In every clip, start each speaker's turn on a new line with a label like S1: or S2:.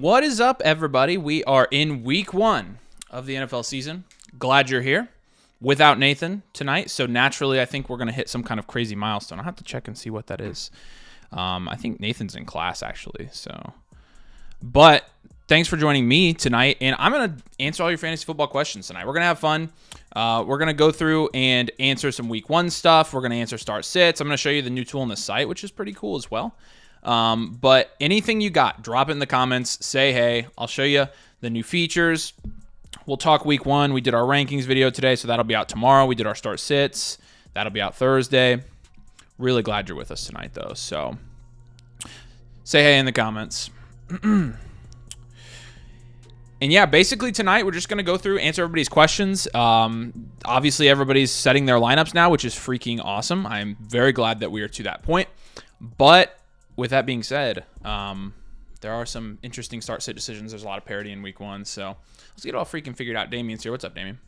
S1: What is up, everybody? We are in week 1 of the NFL season. Glad you're here. Without Nathan tonight, so naturally I think we're going to hit some kind of crazy milestone. I'll have to check and see what that is. I think Nathan's in class, actually. But thanks for joining me tonight, and I'm going to answer all your fantasy football questions tonight. We're going to have fun. We're going to go through and answer some week 1 stuff. We're going to answer start sits. I'm going to show you the new tool on the site, which is pretty cool as well. But anything you got, drop it in the comments. Say hey. I'll show you the new features. We'll talk week 1. We did our rankings video today, so that'll be out tomorrow. We did our start sits. That'll be out Thursday. Really glad you're with us tonight, though. So say hey in the comments. And yeah, basically tonight we're just going to go through, answer everybody's questions. Obviously, everybody's setting their lineups now, which is freaking awesome. I'm very glad that we are to that point. But with that being said, there are some interesting start-sit decisions. There's a lot of parity in week 1, so let's get it all freaking figured out. Damien's here. What's up, Damien?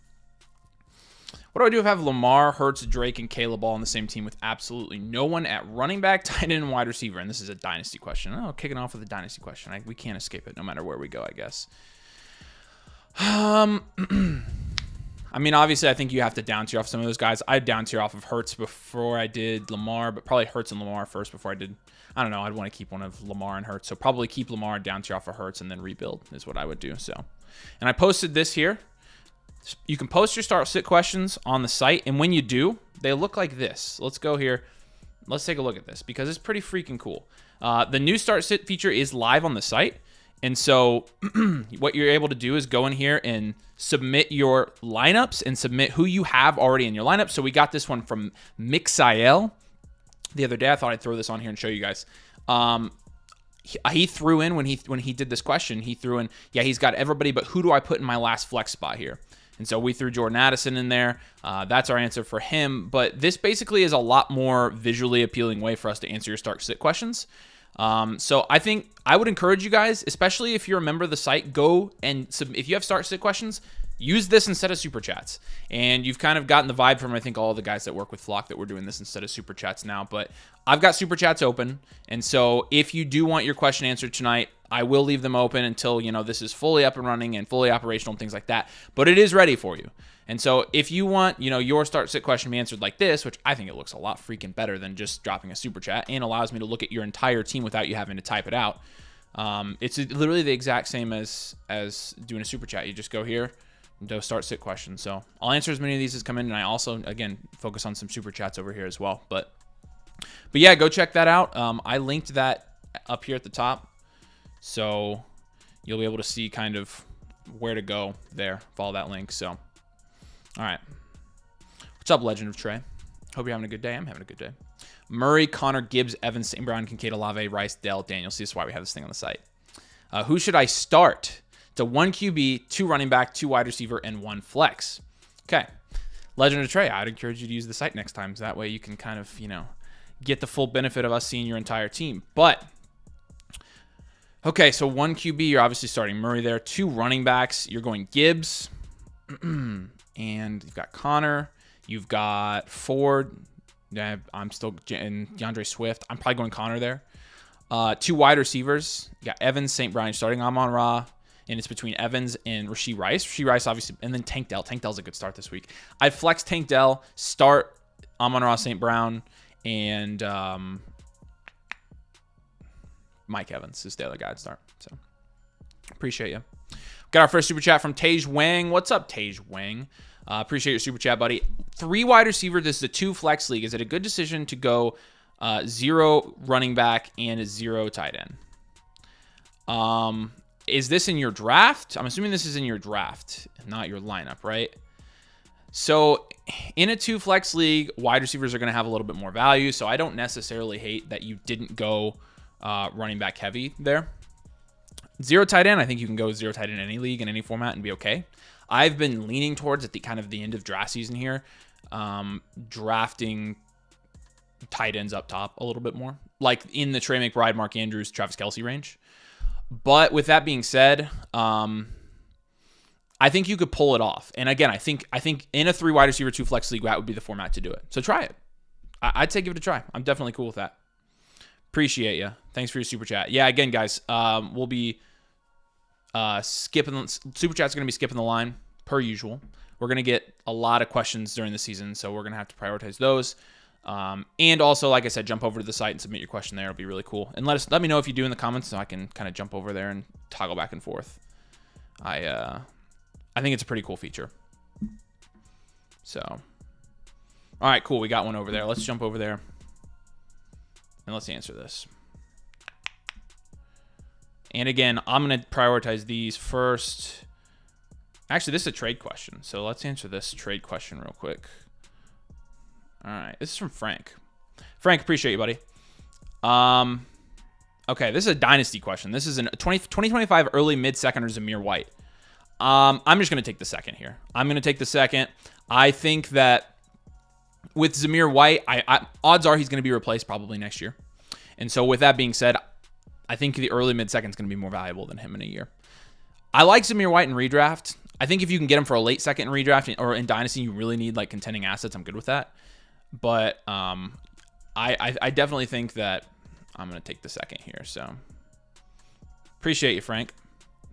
S1: What do I do if I have Lamar, Hurts, Drake, and Caleb all on the same team with absolutely no one at running back, tight end, and wide receiver? And this is a dynasty question. Oh, kicking off with a dynasty question. We can't escape it no matter where we go, I guess. I mean, obviously, I think you have to down tier off some of those guys. I down tier off of Hurts before I did Lamar, but probably Hurts and Lamar first before I did. I don't know. I'd want to keep one of Lamar and Hurts. So probably keep Lamar, down tier off of Hurts, and then rebuild is what I would do. So, and I posted this here. You can post your start sit questions on the site, and when you do, they look like this. Let's go here. Let's take a look at this because it's pretty freaking cool. The new start sit feature is live on the site. And so what you're able to do is go in here and submit your lineups and submit who you have already in your lineup. So we got this one from Mixael the other day. I thought I'd throw this on here and show you guys. He threw in when he did this question, he threw in, yeah, he's got everybody, but who do I put in my last flex spot here? And so we threw Jordan Addison in there. That's our answer for him. But this basically is a lot more visually appealing way for us to answer your start sit questions. So I think I would encourage you guys, especially if you're a member of the site, go and if you have start sit questions, use this instead of super chats. And you've kind of gotten the vibe from, I think, all the guys that work with Flock that we're doing this instead of super chats now. But I've got super chats open. And so if you do want your question answered tonight, I will leave them open until, this is fully up and running and fully operational and things like that. But it is ready for you. And so if you want, your start sit question to be answered like this, which I think it looks a lot freaking better than just dropping a super chat and allows me to look at your entire team without you having to type it out. It's literally the exact same as doing a super chat. You just go here and do a start sit question. So I'll answer as many of these as come in. And I also, again, focus on some super chats over here as well. But yeah, go check that out. I linked that up here at the top. So you'll be able to see kind of where to go there. Follow that link. So, all right. What's up, Legend of Trey? Hope you're having a good day. I'm having a good day. Murray, Connor, Gibbs, Evans, St. Brown, Kincaid, Olave, Rice, Dell, Daniel. See, this is why we have this thing on the site. Who should I start? It's a 1 QB, 2 running back, 2 wide receiver, and 1 flex. Okay. Legend of Trey, I'd encourage you to use the site next time. So that way you can kind of, get the full benefit of us seeing your entire team. But okay, so 1 QB, you're obviously starting Murray there. 2 running backs, you're going Gibbs. And you've got Connor. You've got Ford. I'm still in DeAndre Swift. I'm probably going Connor there. 2 wide receivers. You got Evans, St. Brown. You're starting Amon-Ra. And it's between Evans and Rashee Rice. Rashee Rice, obviously. And then Tank Dell. Tank Dell's a good start this week. I'd flex Tank Dell, start Amon-Ra, St. Brown, and Mike Evans is the other guy to start. So appreciate you. Got our first super chat from Tej Wang. What's up, Tej Wang? Appreciate your super chat, buddy. 3 wide receiver. This is a 2 flex league. Is it a good decision to go 0 running back and a 0 tight end? Is this in your draft? I'm assuming this is in your draft, not your lineup, right? So in a 2 flex league, wide receivers are going to have a little bit more value. So I don't necessarily hate that you didn't go running back heavy there. 0 tight end, I think you can go 0 tight end in any league, in any format, and be okay. I've been leaning towards at the kind of the end of draft season here, drafting tight ends up top a little bit more, like in the Trey McBride, Mark Andrews, Travis Kelce range. But with that being said, I think you could pull it off. And again, I think in a 3 wide receiver, 2 flex league, that would be the format to do it. So try it. I'd say give it a try. I'm definitely cool with that. Appreciate you. Thanks for your super chat. Yeah, again, guys, we'll be Super Chat's going to be skipping the line per usual. We're going to get a lot of questions during the season, so we're going to have to prioritize those. And also, like I said, jump over to the site and submit your question there. It'll be really cool. And let me know if you do in the comments, so I can kind of jump over there and toggle back and forth. I think it's a pretty cool feature. So, all right, cool. We got one over there. Let's jump over there and let's answer this. And again, I'm going to prioritize these first. Actually, this is a trade question, so let's answer this trade question real quick. All right, this is from Frank. Frank, appreciate you, buddy. Okay, this is a Dynasty question. This is a 2025 early mid-seconder Zamir White. I'm just going to take the second here. I'm going to take the second. I think that with Zamir White, odds are he's going to be replaced probably next year. And so with that being said, I think the early mid-second is going to be more valuable than him in a year. I like Zamir White in redraft. I think if you can get him for a late second in redraft or in Dynasty, you really need like contending assets. I'm good with that. But I definitely think that I'm going to take the second here. So appreciate you, Frank.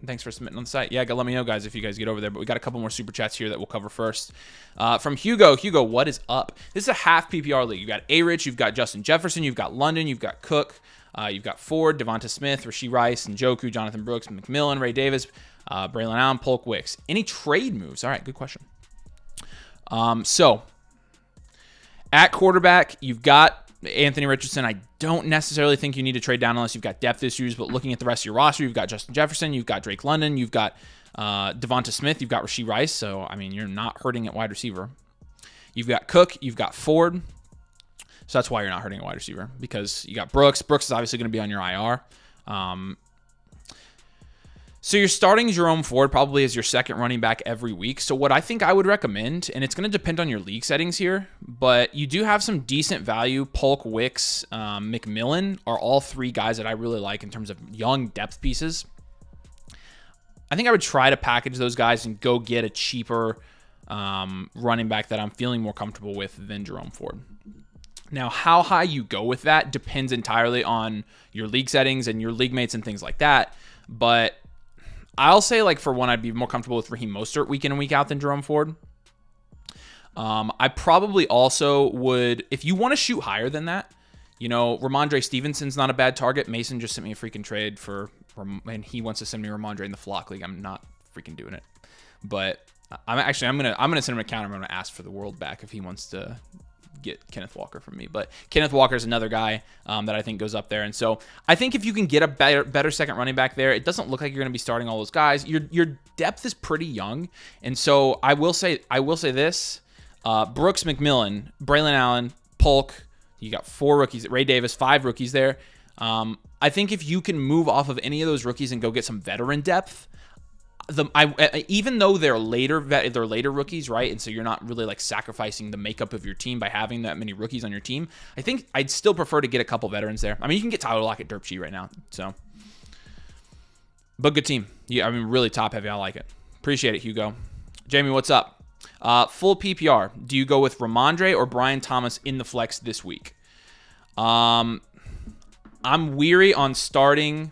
S1: Thanks for submitting on the site. Yeah, let me know, guys, if you guys get over there. But we got a couple more super chats here that we'll cover first. From Hugo. Hugo, what is up? This is a half PPR league. You've got A-Rich, you've got Justin Jefferson, you've got London, you've got Cook, you've got Ford, Devonta Smith, Rashee Rice, Njoku, Jonathan Brooks, McMillan, Ray Davis, Braylon Allen, Polk Wicks. Any trade moves? All right, good question. So at quarterback, you've got Anthony Richardson. I don't necessarily think you need to trade down unless you've got depth issues, but looking at the rest of your roster, you've got Justin Jefferson, you've got Drake London, you've got Devonta Smith, you've got Rashee Rice. So, I mean, you're not hurting at wide receiver. You've got Cook, you've got Ford. So that's why you're not hurting at wide receiver, because you got Brooks. Brooks is obviously going to be on your IR. So you're starting Jerome Ford probably as your second running back every week. So what I think I would recommend, and it's going to depend on your league settings here, but you do have some decent value. Polk, Wicks, McMillan are all three guys that I really like in terms of young depth pieces. I think I would try to package those guys and go get a cheaper running back that I'm feeling more comfortable with than Jerome Ford. Now, how high you go with that depends entirely on your league settings and your league mates and things like that. But I'll say, like, for one, I'd be more comfortable with Raheem Mostert week in and week out than Jerome Ford. I probably also would, if you want to shoot higher than that, you know, Ramondre Stevenson's not a bad target. Mason just sent me a freaking trade and he wants to send me Ramondre in the Flock League. I'm not freaking doing it. But I'm gonna send him an account. I'm gonna ask for the world back if he wants to get Kenneth Walker from me. But Kenneth Walker is another guy that I think goes up there. And so I think if you can get a better second running back there, it doesn't look like you're going to be starting all those guys. Your depth is pretty young. And so I will say this, Brooks, McMillan, Braylon Allen, Polk, you got 4 rookies, Ray Davis, 5 rookies there. I think if you can move off of any of those rookies and go get some veteran depth, even though they're later rookies, right? And so you're not really like sacrificing the makeup of your team by having that many rookies on your team. I think I'd still prefer to get a couple veterans there. I mean, you can get Tyler Lockett dirt cheap right now. So, but good team. Yeah, I mean, really top heavy. I like it. Appreciate it, Hugo. Jamie, what's up? Full PPR. Do you go with Ramondre or Brian Thomas in the flex this week? I'm weary on starting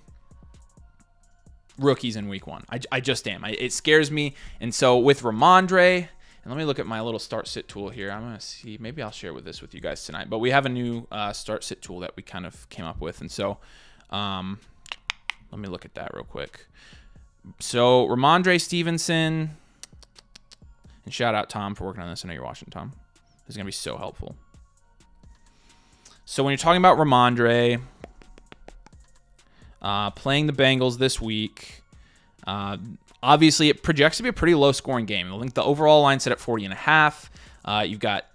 S1: rookies in week 1. I just am. It scares me. And so with Ramondre, and let me look at my little start sit tool here. I'm going to see, maybe I'll share this with you guys tonight, but we have a new start sit tool that we kind of came up with. And so let me look at that real quick. So Ramondre Stevenson, and shout out Tom for working on this. I know you're watching, Tom. This is going to be so helpful. So when you're talking about Ramondre, playing the Bengals this week. Obviously, it projects to be a pretty low-scoring game. I think the overall line set at 40.5. You've got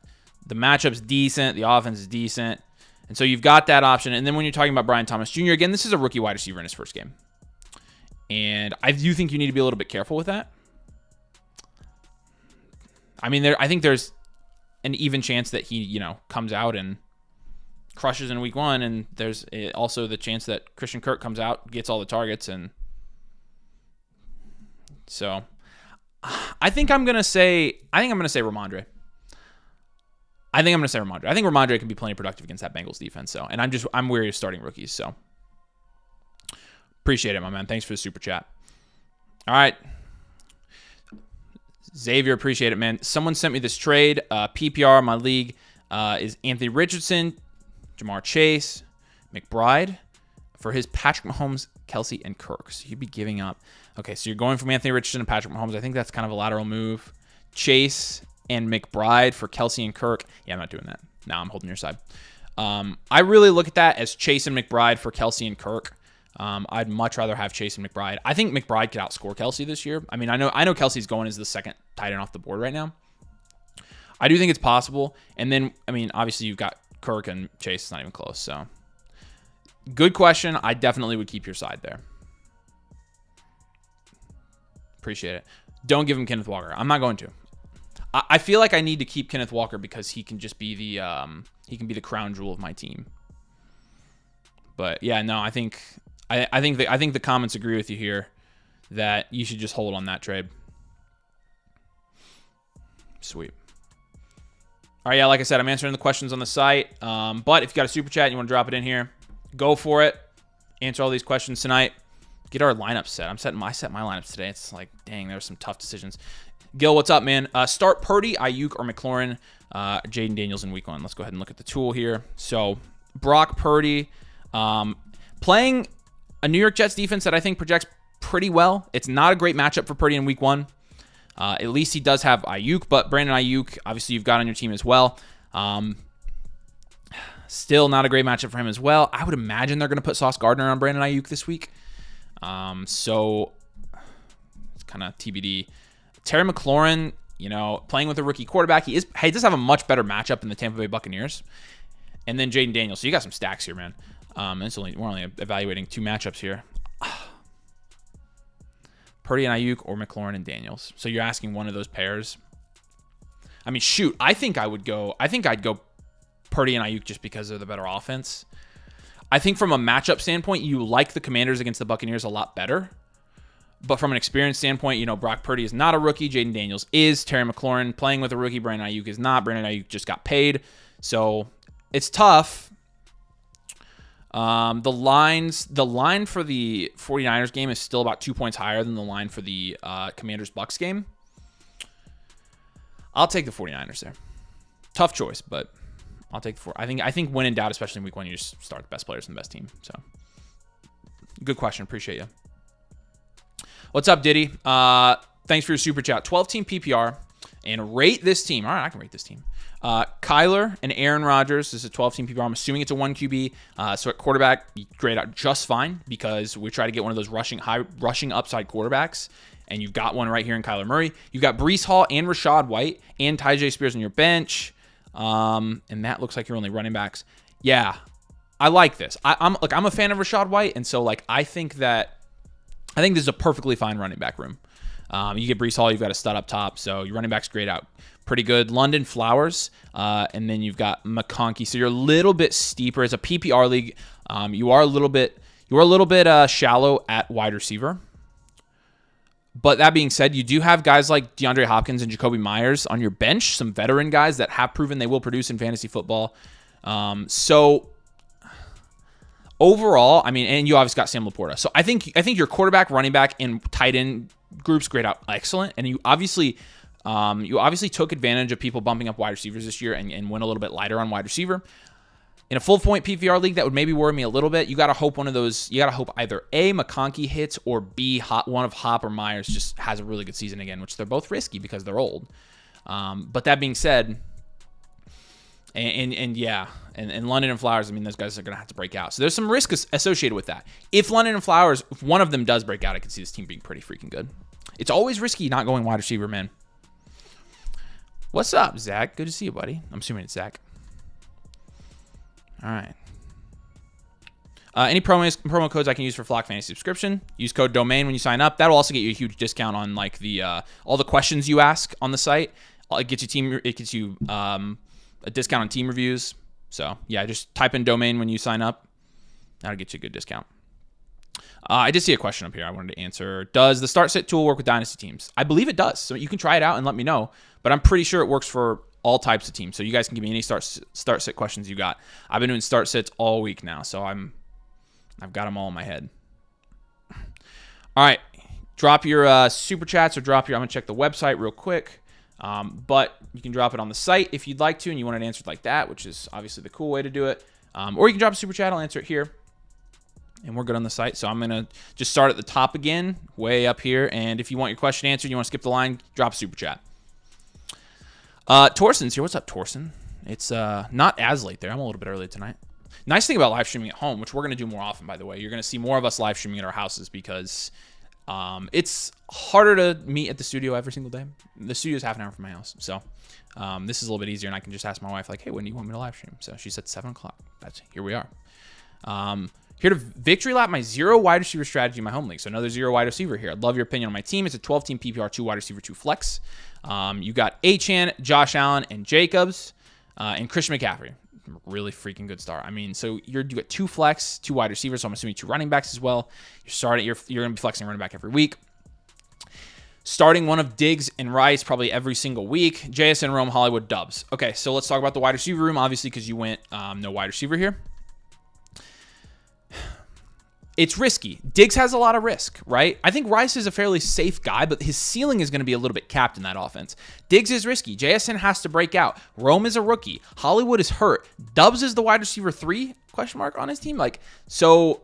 S1: the matchup's decent. The offense is decent. And so you've got that option. And then when you're talking about Brian Thomas Jr., again, this is a rookie wide receiver in his first game. And I do think you need to be a little bit careful with that. I mean, I think there's an even chance that he, comes out and crushes in week 1, and there's also the chance that Christian Kirk comes out, gets all the targets, and so I think I'm gonna say Ramondre. I think Ramondre can be plenty productive against that Bengals defense. So, and I'm weary of starting rookies. So, appreciate it, my man. Thanks for the super chat. All right. Xavier, appreciate it, man. Someone sent me this trade. PPR, my league, is Anthony Richardson, Jamar Chase, McBride for his Patrick Mahomes, Kelsey, and Kirk. So you'd be giving up. Okay, so you're going from Anthony Richardson and Patrick Mahomes. I think that's kind of a lateral move. Chase and McBride for Kelsey and Kirk. Yeah, I'm not doing that. No, I'm holding your side. I really look at that as Chase and McBride for Kelsey and Kirk. I'd much rather have Chase and McBride. I think McBride could outscore Kelsey this year. I mean, I know Kelsey's going as the second tight end off the board right now. I do think it's possible. And then, I mean, obviously you've got Kirk and Chase. It's not even close. So, good question. I definitely would keep your side there. Appreciate it. Don't give him Kenneth Walker. I'm not going to. I feel like I need to keep Kenneth Walker because he can just be the crown jewel of my team. But yeah, no, I think the comments agree with you here that you should just hold on that trade. Sweet. All right, yeah, like I said, I'm answering the questions on the site. But if you got a super chat and you want to drop it in here, go for it. Answer all these questions tonight. Get our lineup set. I set my lineups today. It's like, dang, there were some tough decisions. Gil, what's up, man? Start Purdy, Ayuk, or McLaurin, Jaden Daniels in week 1. Let's go ahead and look at the tool here. So Brock Purdy, playing a New York Jets defense that I think projects pretty well. It's not a great matchup for Purdy in week 1. At least he does have Ayuk, but Brandon Ayuk, obviously you've got on your team as well. Still not a great matchup for him as well. I would imagine they're going to put Sauce Gardner on Brandon Ayuk this week. So it's kind of TBD. Terry McLaurin, playing with a rookie quarterback, he does have a much better matchup than the Tampa Bay Buccaneers. And then Jaden Daniels. So you got some stacks here, man. We're only evaluating 2 matchups here. Purdy and Ayuk or McLaurin and Daniels. So you're asking one of those pairs. I mean, shoot, I think I'd go Purdy and Ayuk just because they're the better offense. I think from a matchup standpoint, you like the Commanders against the Buccaneers a lot better. But from an experience standpoint, Brock Purdy is not a rookie. Jaden Daniels is. Terry McLaurin playing with a rookie. Brandon Ayuk is not. Brandon Ayuk just got paid. So it's tough. The line for the 49ers game is still about 2 points higher than the line for the Commanders-Bucks game. I'll take the 49ers there. Tough choice, but I'll take the 4. I think when in doubt, especially in week 1, you just start the best players and the best team. So good question. Appreciate you. What's up, Diddy? Thanks for your super chat. 12-team PPR and rate this team. All right, I can rate this team. Kyler and Aaron Rodgers. This is a 12-team PPR. I'm assuming it's a 1 QB. So at quarterback, you grade out just fine because we try to get one of those rushing upside quarterbacks. And you've got one right here in Kyler Murray. You've got Breece Hall and Rashad White and Tyjae Spears on your bench. And that looks like your only running backs. Yeah, I like this. I'm a fan of Rashad White, and so I think this is a perfectly fine running back room. You get Breece Hall, you've got a stud up top, so your running backs grade out pretty good. London Flowers, and then you've got McConkey. So you're a little bit steeper. It's a PPR league. You are a little bit shallow at wide receiver. But that being said, you do have guys like DeAndre Hopkins and Jacoby Myers on your bench, some veteran guys that have proven they will produce in fantasy football. So overall, I mean, and you obviously got Sam Laporta. So I think your quarterback, running back, and tight end groups grade out excellent. And you obviously took advantage of people bumping up wide receivers this year and went a little bit lighter on wide receiver. In a full point PPR league, that would maybe worry me a little bit. You got to hope either A, McConkey hits, or B, one of Hop or Myers just has a really good season again, which they're both risky because they're old. But that being said, and London and Flowers, I mean, those guys are going to have to break out. So there's some risk associated with that. If London and Flowers, if one of them does break out, I can see this team being pretty freaking good. It's always risky not going wide receiver, man. What's up, Zach? Good to see you, buddy. I'm assuming it's Zach. All right. Any promo codes I can use for Flock Fantasy subscription? Use code DOMAIN when you sign up. That'll also get you a huge discount on all the questions you ask on the site. It gets you a discount on team reviews. So yeah, just type in DOMAIN when you sign up. That'll get you a good discount. I did see a question up here I wanted to answer. Does the start sit tool work with Dynasty teams? I believe it does. So you can try it out and let me know. But I'm pretty sure it works for all types of teams. So you guys can give me any start sit questions you got. I've been doing start sits all week now, so I've got them all in my head. All right. Drop your super chats or drop your, I'm going to check the website real quick. But you can drop it on the site if you'd like to and you want it answered like that, which is obviously the cool way to do it. Or you can drop a super chat. I'll answer it here. And we're good on the site. So I'm going to just start at the top again, way up here. And if you want your question answered, you want to skip the line, drop a super chat. Torson's here. What's up, Torson? It's not as late there. I'm a little bit early tonight. Nice thing about live streaming at home, which we're going to do more often, by the way. You're going to see more of us live streaming at our houses because it's harder to meet at the studio every single day. The studio is half an hour from my house. So this is a little bit easier, and I can just ask my wife, like, hey, when do you want me to live stream? So she said 7 o'clock. Here we are. Here to victory lap my 0 wide receiver strategy in my home league. So another 0 wide receiver here. I'd love your opinion on my team. It's a 12-team PPR, 2 wide receiver, 2 flex. You got Achane, Josh Allen, and Jacobs, and Christian McCaffrey. Really freaking good start. I mean, so you got 2 flex, 2 wide receivers. So I'm assuming 2 running backs as well. You're going to be flexing running back every week. Starting one of Diggs and Rice probably every single week. JSN, Rome, Hollywood, Dubs. Okay, so let's talk about the wide receiver room, obviously, because you went no wide receiver here. It's risky. Diggs has a lot of risk, right? I think Rice is a fairly safe guy, but his ceiling is going to be a little bit capped in that offense. Diggs is risky. JSN has to break out. Rome is a rookie. Hollywood is hurt. Dubs is the wide receiver 3, question mark, on his team. Like, so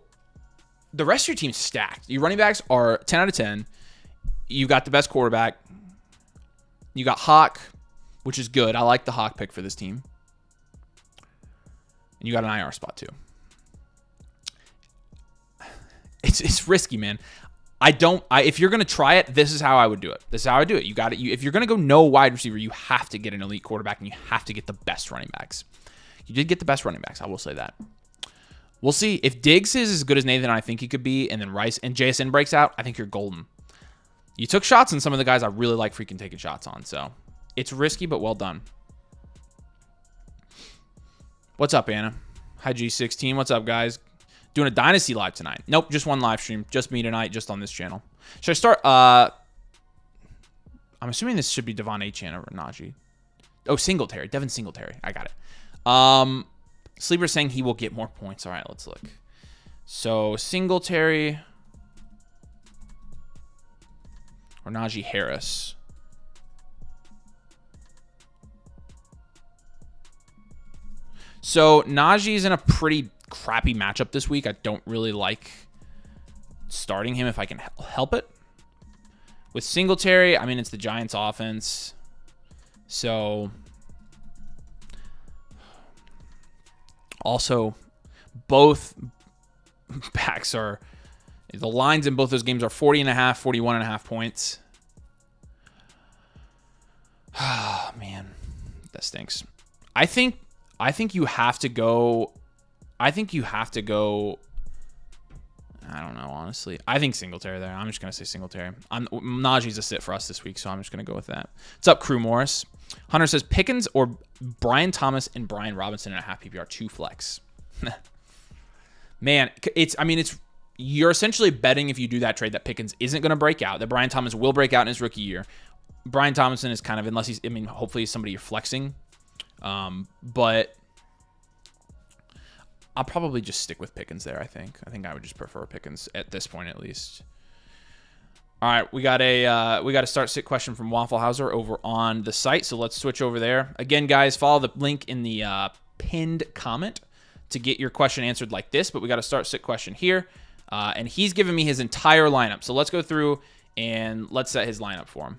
S1: the rest of your team's stacked. Your running backs are 10 out of 10. You got the best quarterback. You got Hawk, which is good. I like the Hawk pick for this team. And you got an IR spot too. It's risky, man. If you're going to try it, this is how I would do it. This is how I do it. You got it. If you're going to go no wide receiver, you have to get an elite quarterback and you have to get the best running backs. You did get the best running backs. I will say that. We'll see. If Diggs is as good as Nathan and I think he could be, and then Rice and JSN breaks out, I think you're golden. You took shots on some of the guys I really like freaking taking shots on. So it's risky, but well done. What's up, Anna? Hi, G16. What's up, guys? Doing a Dynasty live tonight. Nope, just one live stream. Just me tonight, just on this channel. Should I start? I'm assuming this should be Devon Achane or Najee. Oh, Singletary. Devin Singletary. I got it. Sleeper saying he will get more points. All right, let's look. So, Singletary or Najee Harris. So, Najee's in a pretty crappy matchup this week. I don't really like starting him if I can help it. With Singletary, I mean, it's the Giants offense. So, also, both backs are, the lines in both those games are 40.5, 41.5 points. Oh, man, that stinks. I think you have to go. I don't know, honestly. I think Singletary there. I'm just going to say Singletary. Najee's a sit for us this week, so I'm just going to go with that. What's up, Crew Morris? Hunter says Pickens or Brian Thomas and Brian Robinson in a half PPR 2 flex. Man, you're essentially betting if you do that trade that Pickens isn't going to break out, that Brian Thomas will break out in his rookie year. Brian Thomason is kind of, unless he's, hopefully he's somebody you're flexing. But I'll probably just stick with Pickens there, I think. I think I would just prefer Pickens at this point, at least. All right, we got a start sit question from Waffle Hauser over on the site, so let's switch over there. Again, guys, follow the link in the pinned comment to get your question answered like this, but we got a start sit question here, and he's given me his entire lineup. So let's go through and let's set his lineup for him.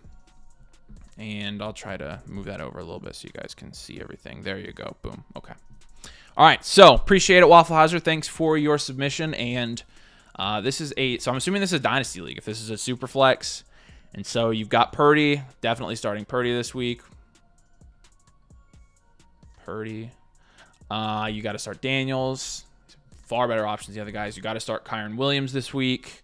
S1: And I'll try to move that over a little bit so you guys can see everything. There you go. Boom. Okay. All right, so appreciate it, Waffle Hauser. Thanks for your submission. And so I'm assuming this is a Dynasty League. If this is a super flex, and so you've got Purdy, definitely starting Purdy this week. Purdy. You got to start Daniels. Far better options than the other guys. You got to start Kyron Williams this week.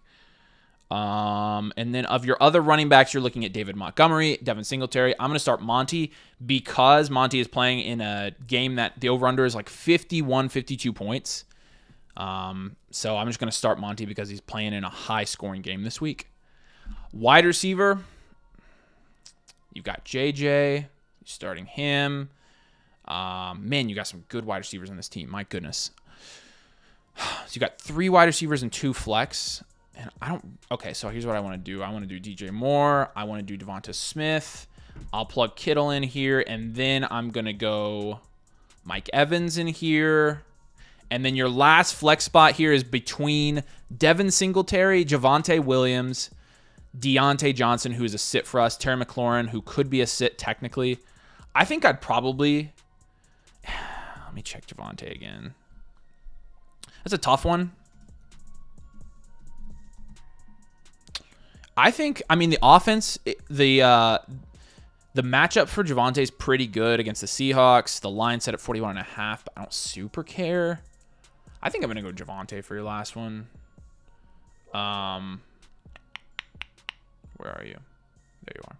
S1: And then of your other running backs, you're looking at David Montgomery, Devin Singletary. I'm going to start Monty because Monty is playing in a game that the over-under is like 51, 52 points. So I'm just going to start Monty because he's playing in a high-scoring game this week. Wide receiver, you've got JJ. You're starting him. Man, you got some good wide receivers on this team. My goodness. So you got 3 wide receivers and 2 flex. And I don't... Okay, so here's what I want to do. I want to do DJ Moore. I want to do Devonta Smith. I'll plug Kittle in here, and then I'm going to go Mike Evans in here. And then your last flex spot here is between Devin Singletary, Javonte Williams, Deontay Johnson, who is a sit for us, Terry McLaurin, who could be a sit technically. I think I'd probably... Let me check Javonte again. That's a tough one. I think, I mean, the offense, the matchup for Javonte is pretty good against the Seahawks. The line set at 41.5, but I don't super care. I think I'm going to go Javonte for your last one. Where are you? There you are.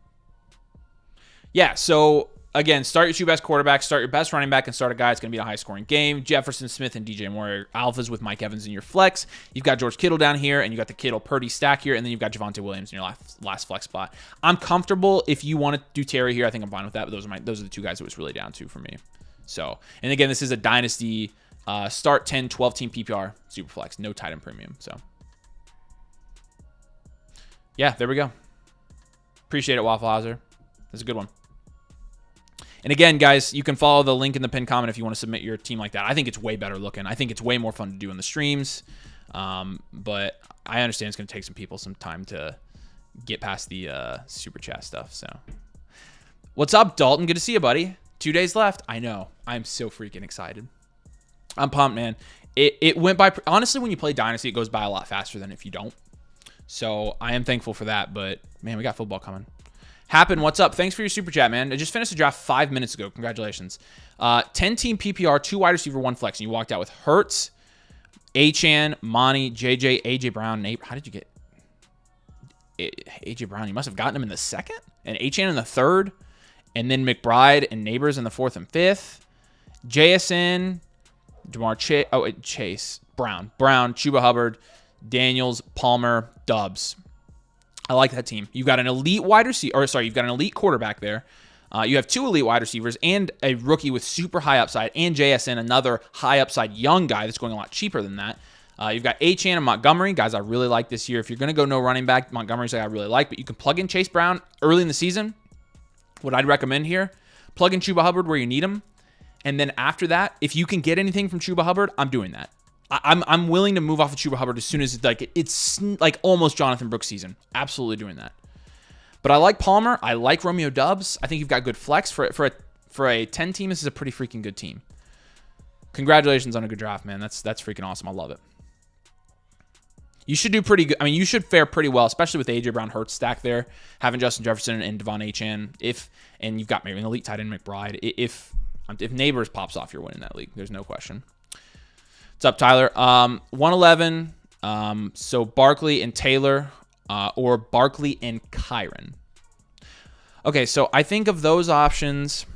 S1: Yeah, so again, start your two best quarterbacks, start your best running back, and start a guy. It's going to be a high-scoring game. Jefferson, Smith, and DJ Moore are alphas with Mike Evans in your flex. You've got George Kittle down here, and you got the Kittle-Purdy stack here, and then you've got Javonte Williams in your last flex spot. I'm comfortable. If you want to do Terry here, I think I'm fine with that, but those are the two guys it was really down to for me. So, and again, this is a Dynasty start 10, 12-team PPR Superflex. No tight end premium. So, yeah, there we go. Appreciate it, Waffle Hauser. That's a good one. And again, guys, you can follow the link in the pinned comment if you want to submit your team like that. I think it's way better looking. I think it's way more fun to do in the streams. But I understand it's going to take some people some time to get past the super chat stuff. So, what's up, Dalton? Good to see you, buddy. 2 days left. I know. I'm so freaking excited. I'm pumped, man. It went by. Honestly, when you play Dynasty, it goes by a lot faster than if you don't. So I am thankful for that. But man, we got football coming. Happen, what's up? Thanks for your super chat, man. I just finished the draft 5 minutes ago. Congratulations. 10-team PPR, 2 wide receiver, 1 flex. And you walked out with Hurts, Achane, Monty, JJ, AJ Brown, Nate. How did you get AJ Brown? You must have gotten him in the second, and Achane in the third, and then McBride and Neighbors in the 4th and 5th. JSN, Chase, Brown, Chuba Hubbard, Daniels, Palmer, Dubs. I like that team. You've got an elite wide receiver, or sorry, you've got an elite quarterback there. You have 2 elite wide receivers and a rookie with super high upside, and JSN, another high upside young guy that's going a lot cheaper than that. You've got Achane and Montgomery, guys I really like this year. If you're going to go no running back, Montgomery's a guy I really like, but you can plug in Chase Brown early in the season. What I'd recommend here, plug in Chuba Hubbard where you need him, and then after that, if you can get anything from Chuba Hubbard, I'm doing that. I'm willing to move off of Chuba Hubbard as soon as it's like almost Jonathan Brooks season. Absolutely doing that. But I like Palmer. I like Romeo Dubs. I think you've got good flex for a 10 team. This is a pretty freaking good team. Congratulations on a good draft, man. That's freaking awesome. I love it. You should do pretty good. I mean, you should fare pretty well, especially with the AJ Brown Hurts stack there, having Justin Jefferson and Devon Achane. And you've got maybe an elite tight end McBride. If Neighbors pops off, you're winning that league. There's no question. What's up, Tyler? 111. So Barkley and Taylor, or Barkley and Kyron. Okay, so I think of those options.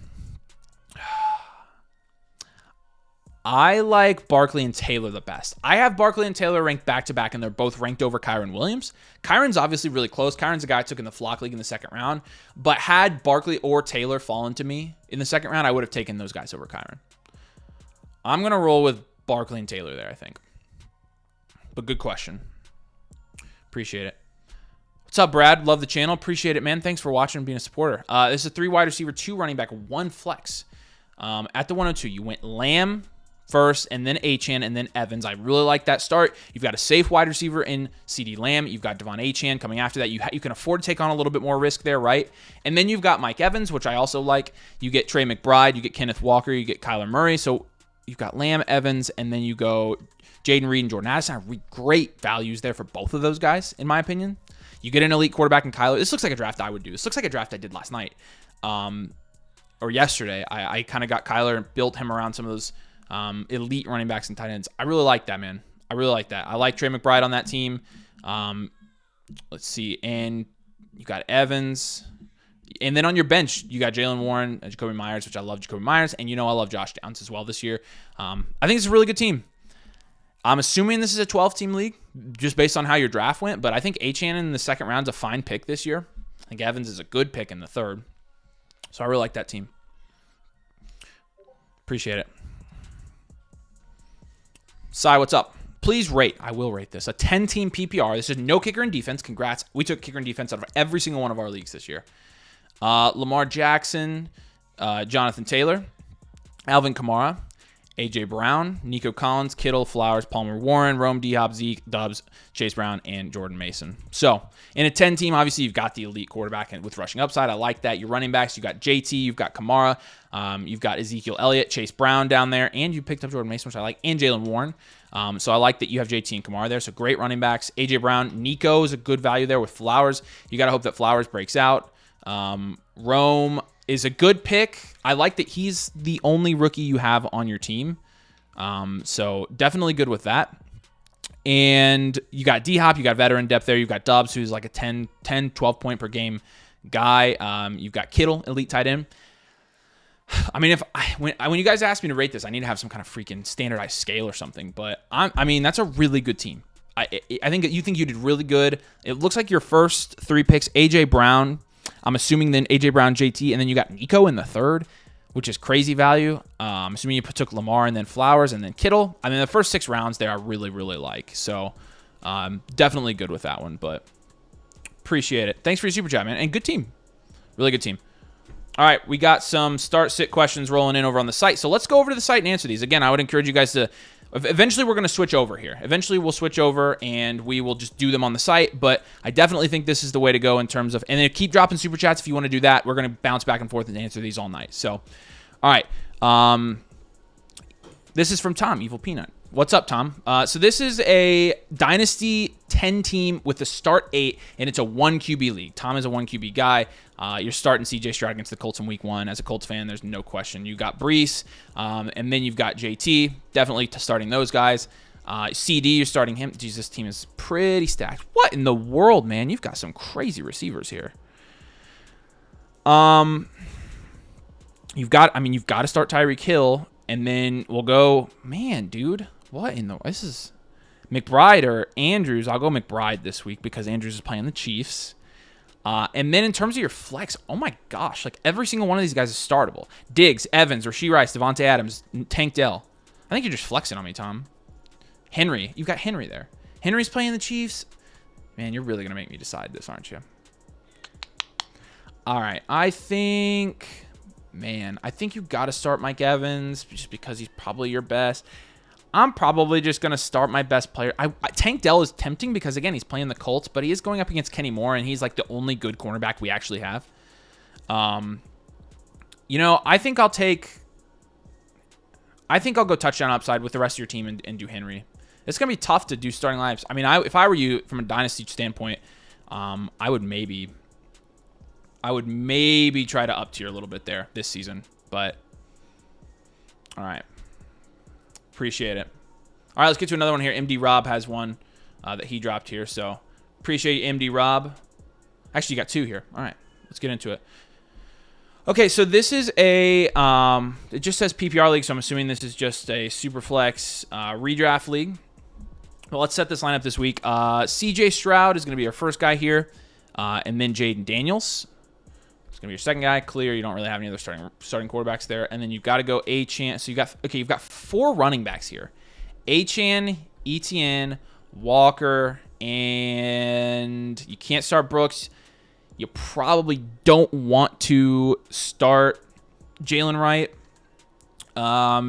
S1: I like Barkley and Taylor the best. I have Barkley and Taylor ranked back-to-back, and they're both ranked over Kyron Williams. Kyron's obviously really close. Kyron's a guy I took in the Flock League in the 2nd round. But had Barkley or Taylor fallen to me in the 2nd round, I would have taken those guys over Kyron. I'm going to roll with Barkley and Taylor there, I think. But good question. Appreciate it. What's up, Brad? Love the channel. Appreciate it, man. Thanks for watching and being a supporter. This is a 3 wide receiver, 2 running back, 1 flex. At the 102, you went Lamb first, and then Achane, and then Evans. I really like that start. You've got a safe wide receiver in CeeDee Lamb. You've got Devon Achane coming after that. You can afford to take on a little bit more risk there, right? And then you've got Mike Evans, which I also like. You get Trey McBride. You get Kenneth Walker. You get Kyler Murray. So you've got Lamb, Evans, and then you go Jaden Reed and Jordan Addison. Great values there for both of those guys, in my opinion. You get an elite quarterback in Kyler. This looks like a draft I would do. This looks like a draft I did last night or yesterday. I kind of got Kyler and built him around some of those elite running backs and tight ends. I really like that, man. I really like that. I like Trey McBride on that team. Let's see. And you got Evans. And then on your bench, you got Jalen Warren and Jacoby Myers, which I love Jacoby Myers. And I love Josh Downs as well this year. I think it's a really good team. I'm assuming this is a 12-team league just based on how your draft went. But I think Achane in the 2nd round is a fine pick this year. I think Evans is a good pick in the 3rd. So I really like that team. Appreciate it. Sai, what's up? please rate. I will rate this. A 10-team PPR. This is no kicker and defense. Congrats. We took kicker and defense out of every single one of our leagues this year. Lamar Jackson, Jonathan Taylor, Alvin Kamara, A.J. Brown, Nico Collins, Kittle, Flowers, Palmer Warren, Rome, D-Hop, Zeke, Dubs, Chase Brown, and Jordan Mason. So in a 10-team, obviously you've got the elite quarterback and with rushing upside. I like that. Your running backs, you've got JT, you've got Kamara, you've got Ezekiel Elliott, Chase Brown down there, and you picked up Jordan Mason, which I like, and Jalen Warren. So I like that you have JT and Kamara there. So great running backs. A.J. Brown, Nico is a good value there with Flowers. You got to hope that Flowers breaks out. Rome is a good pick. I like that he's the only rookie you have on your team. So definitely good with that. And you got D-Hop, you got veteran depth there. You've got Dubs, who's like a 10, 12 point per game guy. You've got Kittle, elite tight end. I mean, when you guys ask me to rate this, I need to have some kind of freaking standardized scale or something. But I mean, that's a really good team. I think that you did really good. It looks like your first 3 picks, A.J. Brown. I'm assuming then A.J. Brown, JT, and then you got Nico in the third, which is crazy value. I'm assuming you took Lamar and then Flowers and then Kittle. I mean, the first 6 rounds there I really, really like. So definitely good with that one, but appreciate it. Thanks for your super chat, man. And good team. Really good team. All right, we got some start-sit questions rolling in over on the site. So let's go over to the site and answer these. Again, I would encourage you guys to... Eventually, we're going to switch over here. Eventually, we'll switch over, and we will just do them on the site. But I definitely think this is the way to go in terms of... And then keep dropping super chats if you want to do that. We're going to bounce back and forth and answer these all night. So, all right. This is from Tom, Evil Peanut. What's up, Tom? So this is a Dynasty 10-team with the start 8, and it's a 1 QB league. Tom is a 1 QB guy. You're starting C.J. Stroud against the Colts in week 1. As a Colts fan, there's no question. You got Brees, and then you've got JT. Definitely starting those guys. CD, you're starting him. Jeez, this team is pretty stacked. What in the world, man? You've got some crazy receivers here. You've got to start Tyreek Hill, and then we'll go, man, dude. What in the... This is McBride or Andrews. I'll go McBride this week because Andrews is playing the Chiefs. And then in terms of your flex, oh my gosh, like every single one of these guys is startable. Diggs, Evans, Rashee Rice, Devontae Adams, Tank Dell. I think you're just flexing on me, Tom. Henry. You've got Henry there. Henry's playing the Chiefs. Man, you're really going to make me decide this, aren't you? All right. I think you've got to start Mike Evans just because he's probably your best. I'm probably just going to start my best player. Tank Dell is tempting because, again, he's playing the Colts, but he is going up against Kenny Moore, and he's like the only good cornerback we actually have. You know, I think I'll go touchdown upside with the rest of your team and do Henry. It's going to be tough to do starting lineups. I mean, if I were you from a dynasty standpoint, I would maybe try to up tier a little bit there this season, but all right. Appreciate it. All right, let's get to another one here. MD Rob has one that he dropped here, so appreciate you, MD Rob. Actually, you got 2 here. All right, let's get into it. Okay, so this is a it just says PPR league, so I'm assuming this is just a Superflex redraft league. Well, let's set this lineup this week. CJ Stroud is going to be our first guy here, and then Jaden Daniels. It's going to be your second guy. Clear. You don't really have any other starting quarterbacks there. And then you've got to go Achane. So you've got 4 running backs here. Achane, Etienne, Walker, and you can't start Brooks. You probably don't want to start Jalen Wright.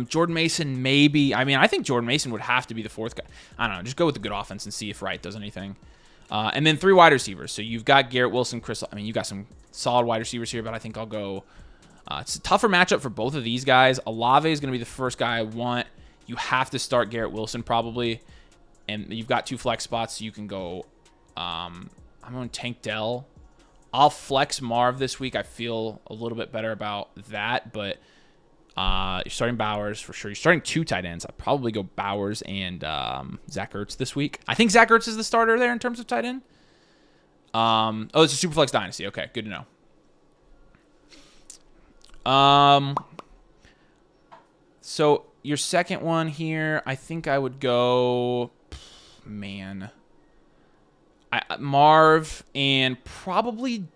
S1: Jordan Mason, maybe. I mean, I think Jordan Mason would have to be the 4th guy. I don't know. Just go with the good offense and see if Wright does anything. And then 3 wide receivers. So you've got Garrett Wilson, Chris. I mean, you got some solid wide receivers here, but I think I'll go. It's a tougher matchup for both of these guys. Olave is going to be the first guy I want. You have to start Garrett Wilson probably, and you've got 2 flex spots. So you can go. I'm going Tank Dell. I'll flex Marv this week. I feel a little bit better about that, but you're starting Bowers for sure. You're starting 2 tight ends. I'd probably go Bowers and Zach Ertz this week. I think Zach Ertz is the starter there in terms of tight end. Oh, it's a Superflex Dynasty. Okay, good to know. So your second one here, I think I would go, man, Marv and probably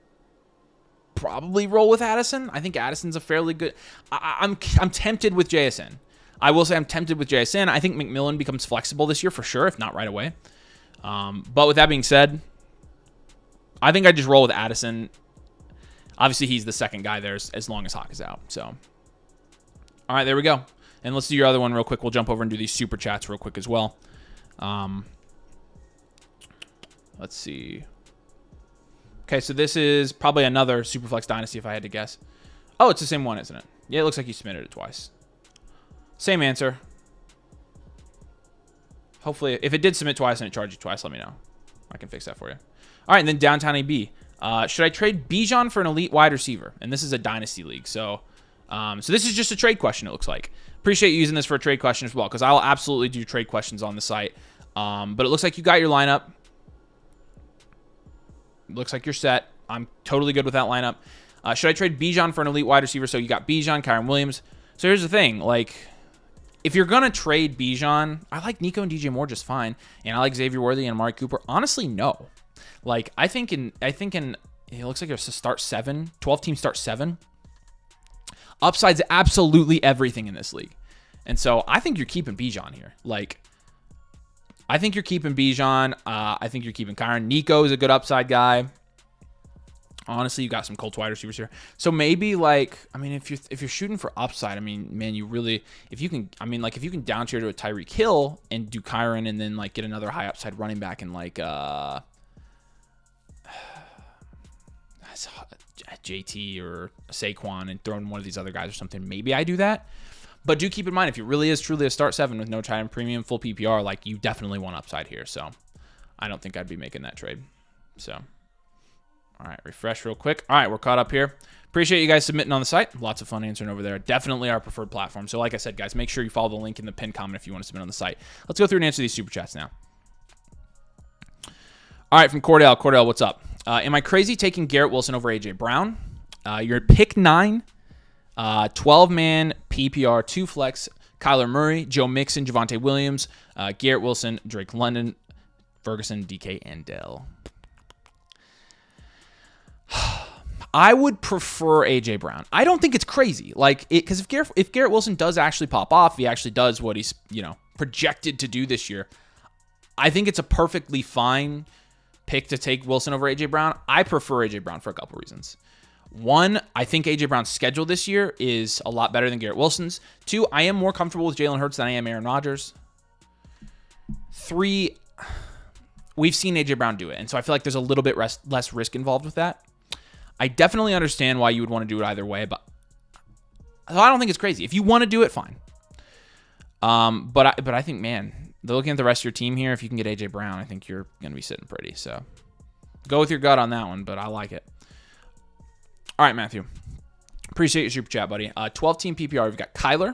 S1: roll with Addison. I think Addison's a fairly good. I'm tempted with JSN. I will say I'm tempted with JSN. I think McMillan becomes flexible this year for sure, if not right away. But with that being said, I think I just roll with Addison. Obviously, he's the second guy there as long as Hawk is out. So, all right, there we go. And let's do your other one real quick. We'll jump over and do these super chats real quick as well. Let's see. Okay, so this is probably another Superflex Dynasty if I had to guess. Oh, it's the same one, isn't it? Yeah, it looks like you submitted it twice. Same answer. Hopefully, if it did submit twice and it charged you twice, let me know. I can fix that for you. All right, and then Downtown AB. Should I trade Bijan for an elite wide receiver? And this is a Dynasty league, so this is just a trade question, it looks like. Appreciate you using this for a trade question as well, because I'll absolutely do trade questions on the site. But it looks like you got your lineup. Looks like you're set. I'm totally good with that lineup. Should I trade Bijan for an elite wide receiver? So you got Bijan, Kyron Williams. So here's the thing. Like, if you're going to trade Bijan, I like Nico and DJ Moore just fine. And I like Xavier Worthy and Amari Cooper. Honestly, no. Like, I think in it looks like there's a start 7, 12-team start 7. Upside's absolutely everything in this league. And so I think you're keeping Bijan here. Like, I think you're keeping Bijan. I think you're keeping Kyron. Nico is a good upside guy. Honestly, you got some Colts wide receivers here. So maybe, like, I mean, if you're shooting for upside, I mean, man, you really, if you can down tier to a Tyreek Hill and do Kyron and then like get another high upside running back and like JT or Saquon and throw in one of these other guys or something, maybe I do that. But do keep in mind, if you really is truly a start 7 with no tight end premium, full PPR, like, you definitely want upside here. So I don't think I'd be making that trade. So, all right, refresh real quick. All right, we're caught up here. Appreciate you guys submitting on the site. Lots of fun answering over there. Definitely our preferred platform. So like I said, guys, make sure you follow the link in the pinned comment if you want to submit on the site. Let's go through and answer these super chats now. All right, from Cordell. Cordell, what's up? Am I crazy taking Garrett Wilson over A.J. Brown? You're at pick 9. 12-man PPR, 2 flex, Kyler Murray, Joe Mixon, Javonte Williams, Garrett Wilson, Drake London, Ferguson, DK, and Dell. I would prefer A.J. Brown. I don't think it's crazy. Like, because if Garrett Wilson does actually pop off, he actually does what he's, projected to do this year, I think it's a perfectly fine pick to take Wilson over A.J. Brown. I prefer A.J. Brown for a couple reasons. 1, I think A.J. Brown's schedule this year is a lot better than Garrett Wilson's. 2, I am more comfortable with Jalen Hurts than I am Aaron Rodgers. 3, we've seen A.J. Brown do it, and so I feel like there's a little bit less risk involved with that. I definitely understand why you would want to do it either way, but I don't think it's crazy. If you want to do it, fine. But I think, man, looking at the rest of your team here, if you can get A.J. Brown, I think you're going to be sitting pretty. So go with your gut on that one, but I like it. All right, Matthew. Appreciate your super chat, buddy. 12-team PPR. You've got Kyler.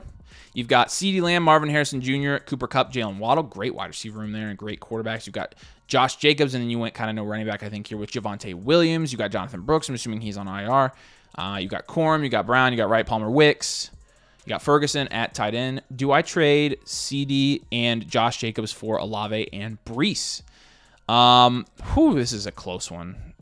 S1: You've got CeeDee Lamb, Marvin Harrison Jr., Cooper Kupp, Jalen Waddle. Great wide receiver room there and great quarterbacks. You've got Josh Jacobs, and then you went kind of no running back, I think, here with Javonte Williams. You got Jonathan Brooks. I'm assuming he's on IR. You got Corum. You got Brown. You got Wright, Palmer, Wicks. You got Ferguson at tight end. Do I trade CD and Josh Jacobs for Olave and Breece? This is a close one.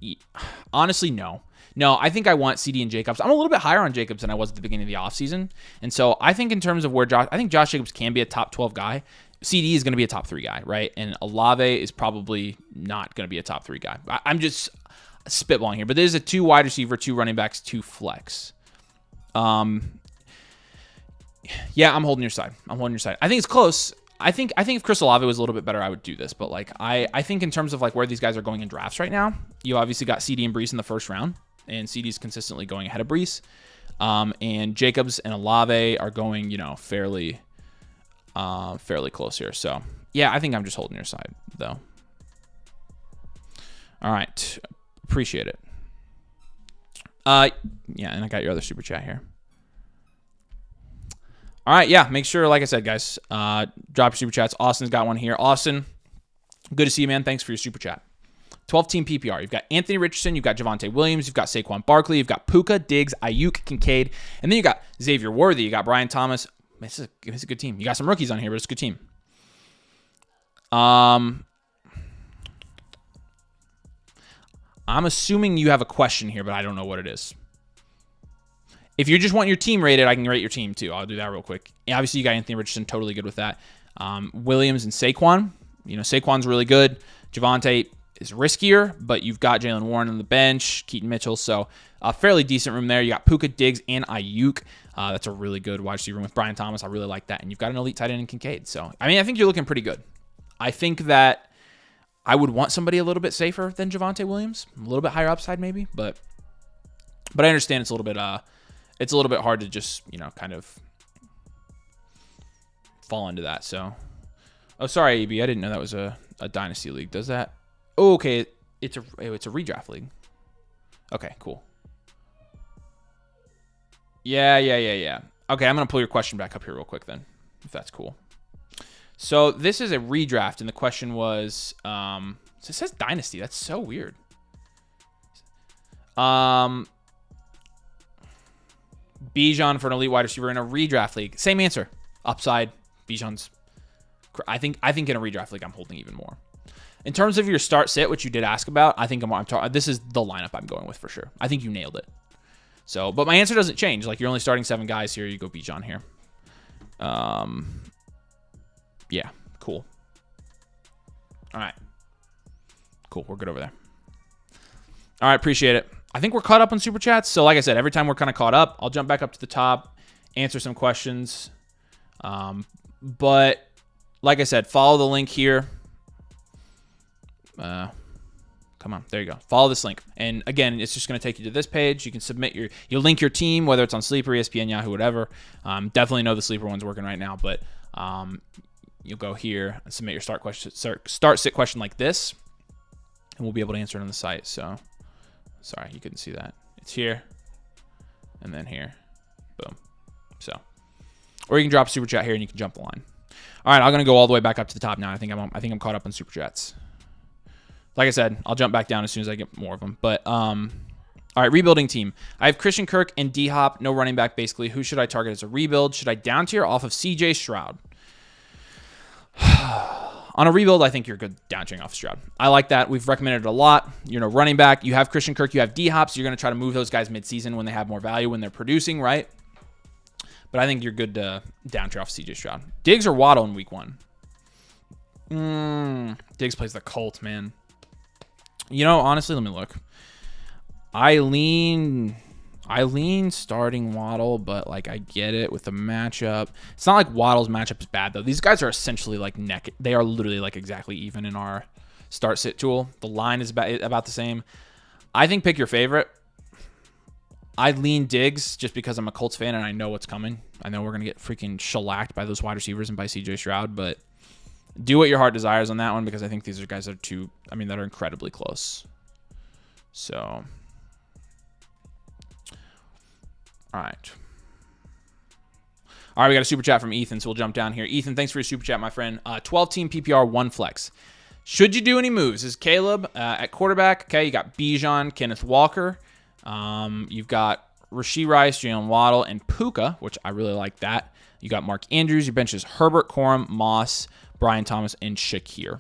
S1: Honestly, no. No, I think I want CD and Jacobs. I'm a little bit higher on Jacobs than I was at the beginning of the offseason. And so I think in terms of where I think Josh Jacobs can be a top 12 guy. CD is going to be a top 3 guy, right? And Olave is probably not going to be a top 3 guy. I'm just spitballing here. But there's a 2 wide receiver, 2 running backs, 2 flex. Yeah, I'm holding your side. I think it's close. I think if Chris Olave was a little bit better, I would do this. But like I think in terms of like where these guys are going in drafts right now, you obviously got CD and Breece in the first round. And CD's consistently going ahead of Breece. And Jacobs and Olave are going, fairly close here. So, yeah, I think I'm just holding your side, though. All right. Appreciate it. Yeah, and I got your other super chat here. All right, yeah, make sure, like I said, guys, drop your super chats. Austin's got one here. Austin, good to see you, man. Thanks for your super chat. 12-team PPR. You've got Anthony Richardson. You've got Javonte Williams. You've got Saquon Barkley. You've got Puka, Diggs, Ayuk, Kincaid. And then you got Xavier Worthy. You got Brian Thomas. It's a good team. You got some rookies on here, but it's a good team. I'm assuming you have a question here, but I don't know what it is. If you just want your team rated, I can rate your team too. I'll do that real quick. And obviously, you got Anthony Richardson, totally good with that. Williams and Saquon. Saquon's really good. Javonte is riskier, but you've got Jalen Warren on the bench, Keaton Mitchell, so a fairly decent room there. You got Puka, Diggs, and Ayuk. That's a really good wide receiver room with Brian Thomas. I really like that. And you've got an elite tight end in Kincaid. So, I think you're looking pretty good. I think that I would want somebody a little bit safer than Javonte Williams, a little bit higher upside maybe, but I understand it's a little bit hard to just, kind of fall into that. So, oh, sorry, AB, I didn't know that was a Dynasty league. Does that? Oh, okay, it's a redraft league. Okay, cool. Yeah. Okay, I'm going to pull your question back up here real quick then, if that's cool. So this is a redraft, and the question was, so it says Dynasty. That's so weird. Bijan for an elite wide receiver in a redraft league. Same answer. Upside. Bijan's. I think in a redraft league, I'm holding even more. In terms of your start sit, which you did ask about, I think this is the lineup I'm going with for sure. I think you nailed it. So, but my answer doesn't change. Like, you're only starting 7 guys here. You go Bijan here. Yeah, cool. All right. Cool, we're good over there. All right, appreciate it. I think we're caught up on Super Chats. So, like I said, every time we're kind of caught up, I'll jump back up to the top, answer some questions. But, like I said, follow the link here. Come on, there you go. Follow this link. And again, it's just going to take you to this page. You can submit you'll link your team, whether it's on Sleeper, ESPN, Yahoo, whatever. Definitely know the Sleeper one's working right now, but you'll go here and submit your start sit question like this, and we'll be able to answer it on the site. So, sorry, you couldn't see that. It's here, and then here. Boom. So, or you can drop a Super Chat here, and you can jump the line. All right, I'm going to go all the way back up to the top now. I think I'm caught up on Super Chats. Like I said, I'll jump back down as soon as I get more of them. But, all right, rebuilding team. I have Christian Kirk and D-Hop, no running back, basically. Who should I target as a rebuild? Should I down tier off of C.J. Stroud? On a rebuild, I think you're good down tiering off Stroud. I like that. We've recommended it a lot. Running back, you have Christian Kirk, you have D-Hop, so you're going to try to move those guys midseason when they have more value, when they're producing, right? But I think you're good to down tier off C.J. Stroud. Diggs or Waddle in week 1? Diggs plays the Colts, man. Honestly, let me look. I lean starting Waddle, but I get it with the matchup. It's not like Waddle's matchup is bad though. These guys are essentially neck. They are literally exactly even in our start sit tool. The line is about the same. I think pick your favorite. I lean Diggs just because I'm a Colts fan and I know what's coming. I know we're gonna get freaking shellacked by those wide receivers and by C.J. Stroud, but do what your heart desires on that one because I think these are guys that are incredibly close. So, all right. All right, we got a super chat from Ethan, so we'll jump down here. Ethan, thanks for your super chat, my friend. 12-team PPR, 1 flex. Should you do any moves? This is Caleb at quarterback. Okay, you got Bijan, Kenneth Walker. You've got Rashee Rice, Jalen Waddle, and Puka, which I really like that. You got Mark Andrews. Your bench is Herbert, Corum, Moss, Brian Thomas, and Shakir.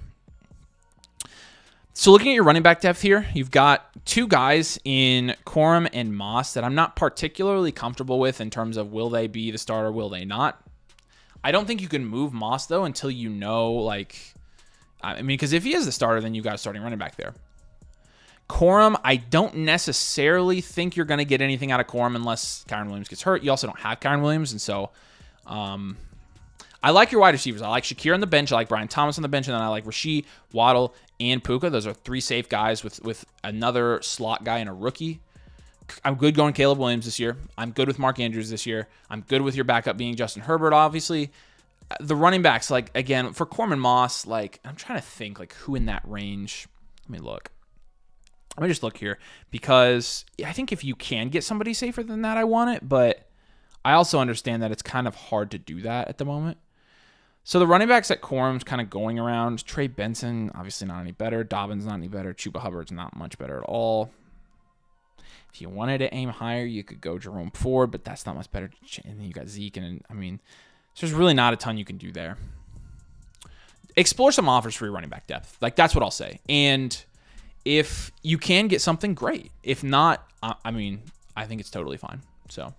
S1: So looking at your running back depth here, you've got 2 guys in Corum and Moss that I'm not particularly comfortable with in terms of will they be the starter, will they not. I don't think you can move Moss, though, until you know, because if he is the starter, then you've got a starting running back there. Corum, I don't necessarily think you're going to get anything out of Corum unless Kyren Williams gets hurt. You also don't have Kyren Williams, and so I like your wide receivers. I like Shakir on the bench. I like Brian Thomas on the bench. And then I like Rashee, Waddle, and Puka. Those are 3 safe guys with another slot guy and a rookie. I'm good going Caleb Williams this year. I'm good with Mark Andrews this year. I'm good with your backup being Justin Herbert, obviously. The running backs, again, for Corum Moss, I'm trying to think, who in that range. Let me look. Let me just look here because I think if you can get somebody safer than that, I want it. But I also understand that it's kind of hard to do that at the moment. So the running backs at Corum's kind of going around. Trey Benson, obviously not any better. Dobbins, not any better. Chuba Hubbard's not much better at all. If you wanted to aim higher, you could go Jerome Ford, but that's not much better. And then you got Zeke, and so there's really not a ton you can do there. Explore some offers for your running back depth. That's what I'll say. And if you can get something, great. If not, I think it's totally fine. So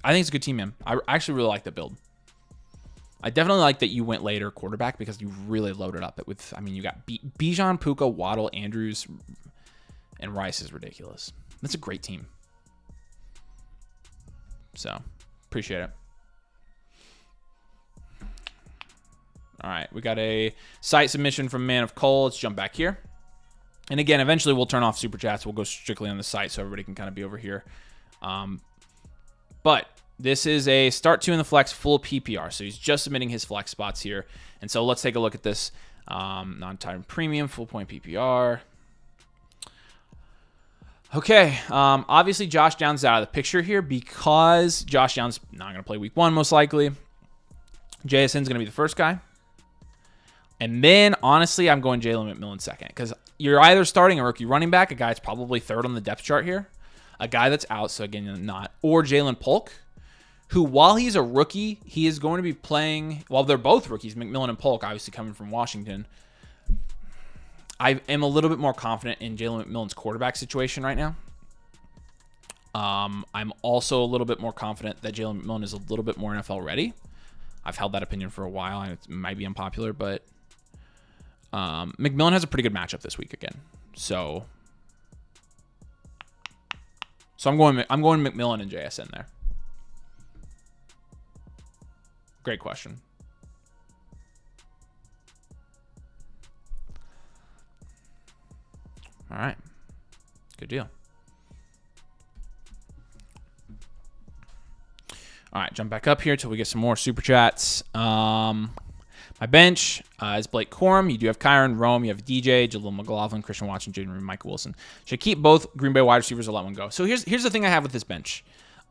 S1: I think it's a good team, man. I actually really like the build. I definitely like that you went later quarterback because you really loaded up it with, I mean, you got Bijan, Puka, Waddle, Andrews, and Rice is ridiculous. That's a great team. So, appreciate it. All right, we got a site submission from Man of Cole. Let's jump back here. And again, eventually we'll turn off Super Chats. We'll go strictly on the site so everybody can kind of be over here. But this is a start 2 in the flex full PPR. So he's just submitting his flex spots here. And so let's take a look at this. Non-time premium, full point PPR. Okay, obviously Josh Downs is out of the picture here because Josh Downs not going to play week 1 most likely. JSN's going to be the first guy. And then, honestly, I'm going Jalen McMillan second because you're either starting a rookie running back, a guy that's probably third on the depth chart here, a guy that's out, so again, not, or Jalen Polk, who, while he's a rookie, he is going to be playing, well, they're both rookies, McMillan and Polk, obviously coming from Washington. I am a little bit more confident in Jalen McMillan's quarterback situation right now. I'm also a little bit more confident that Jalen McMillan is a little bit more NFL ready. I've held that opinion for a while, and it might be unpopular, but McMillan has a pretty good matchup this week again. So I'm going McMillan and JSN there. Great question. All right. Good deal. All right, jump back up here till we get some more super chats. My bench is Blake Corum. You do have Kyron, Rome. You have DJ, Jaleel McLaughlin, Christian Watson, Jaden Reed, Michael Wilson. Should keep both Green Bay wide receivers or let one go. So here's the thing I have with this bench.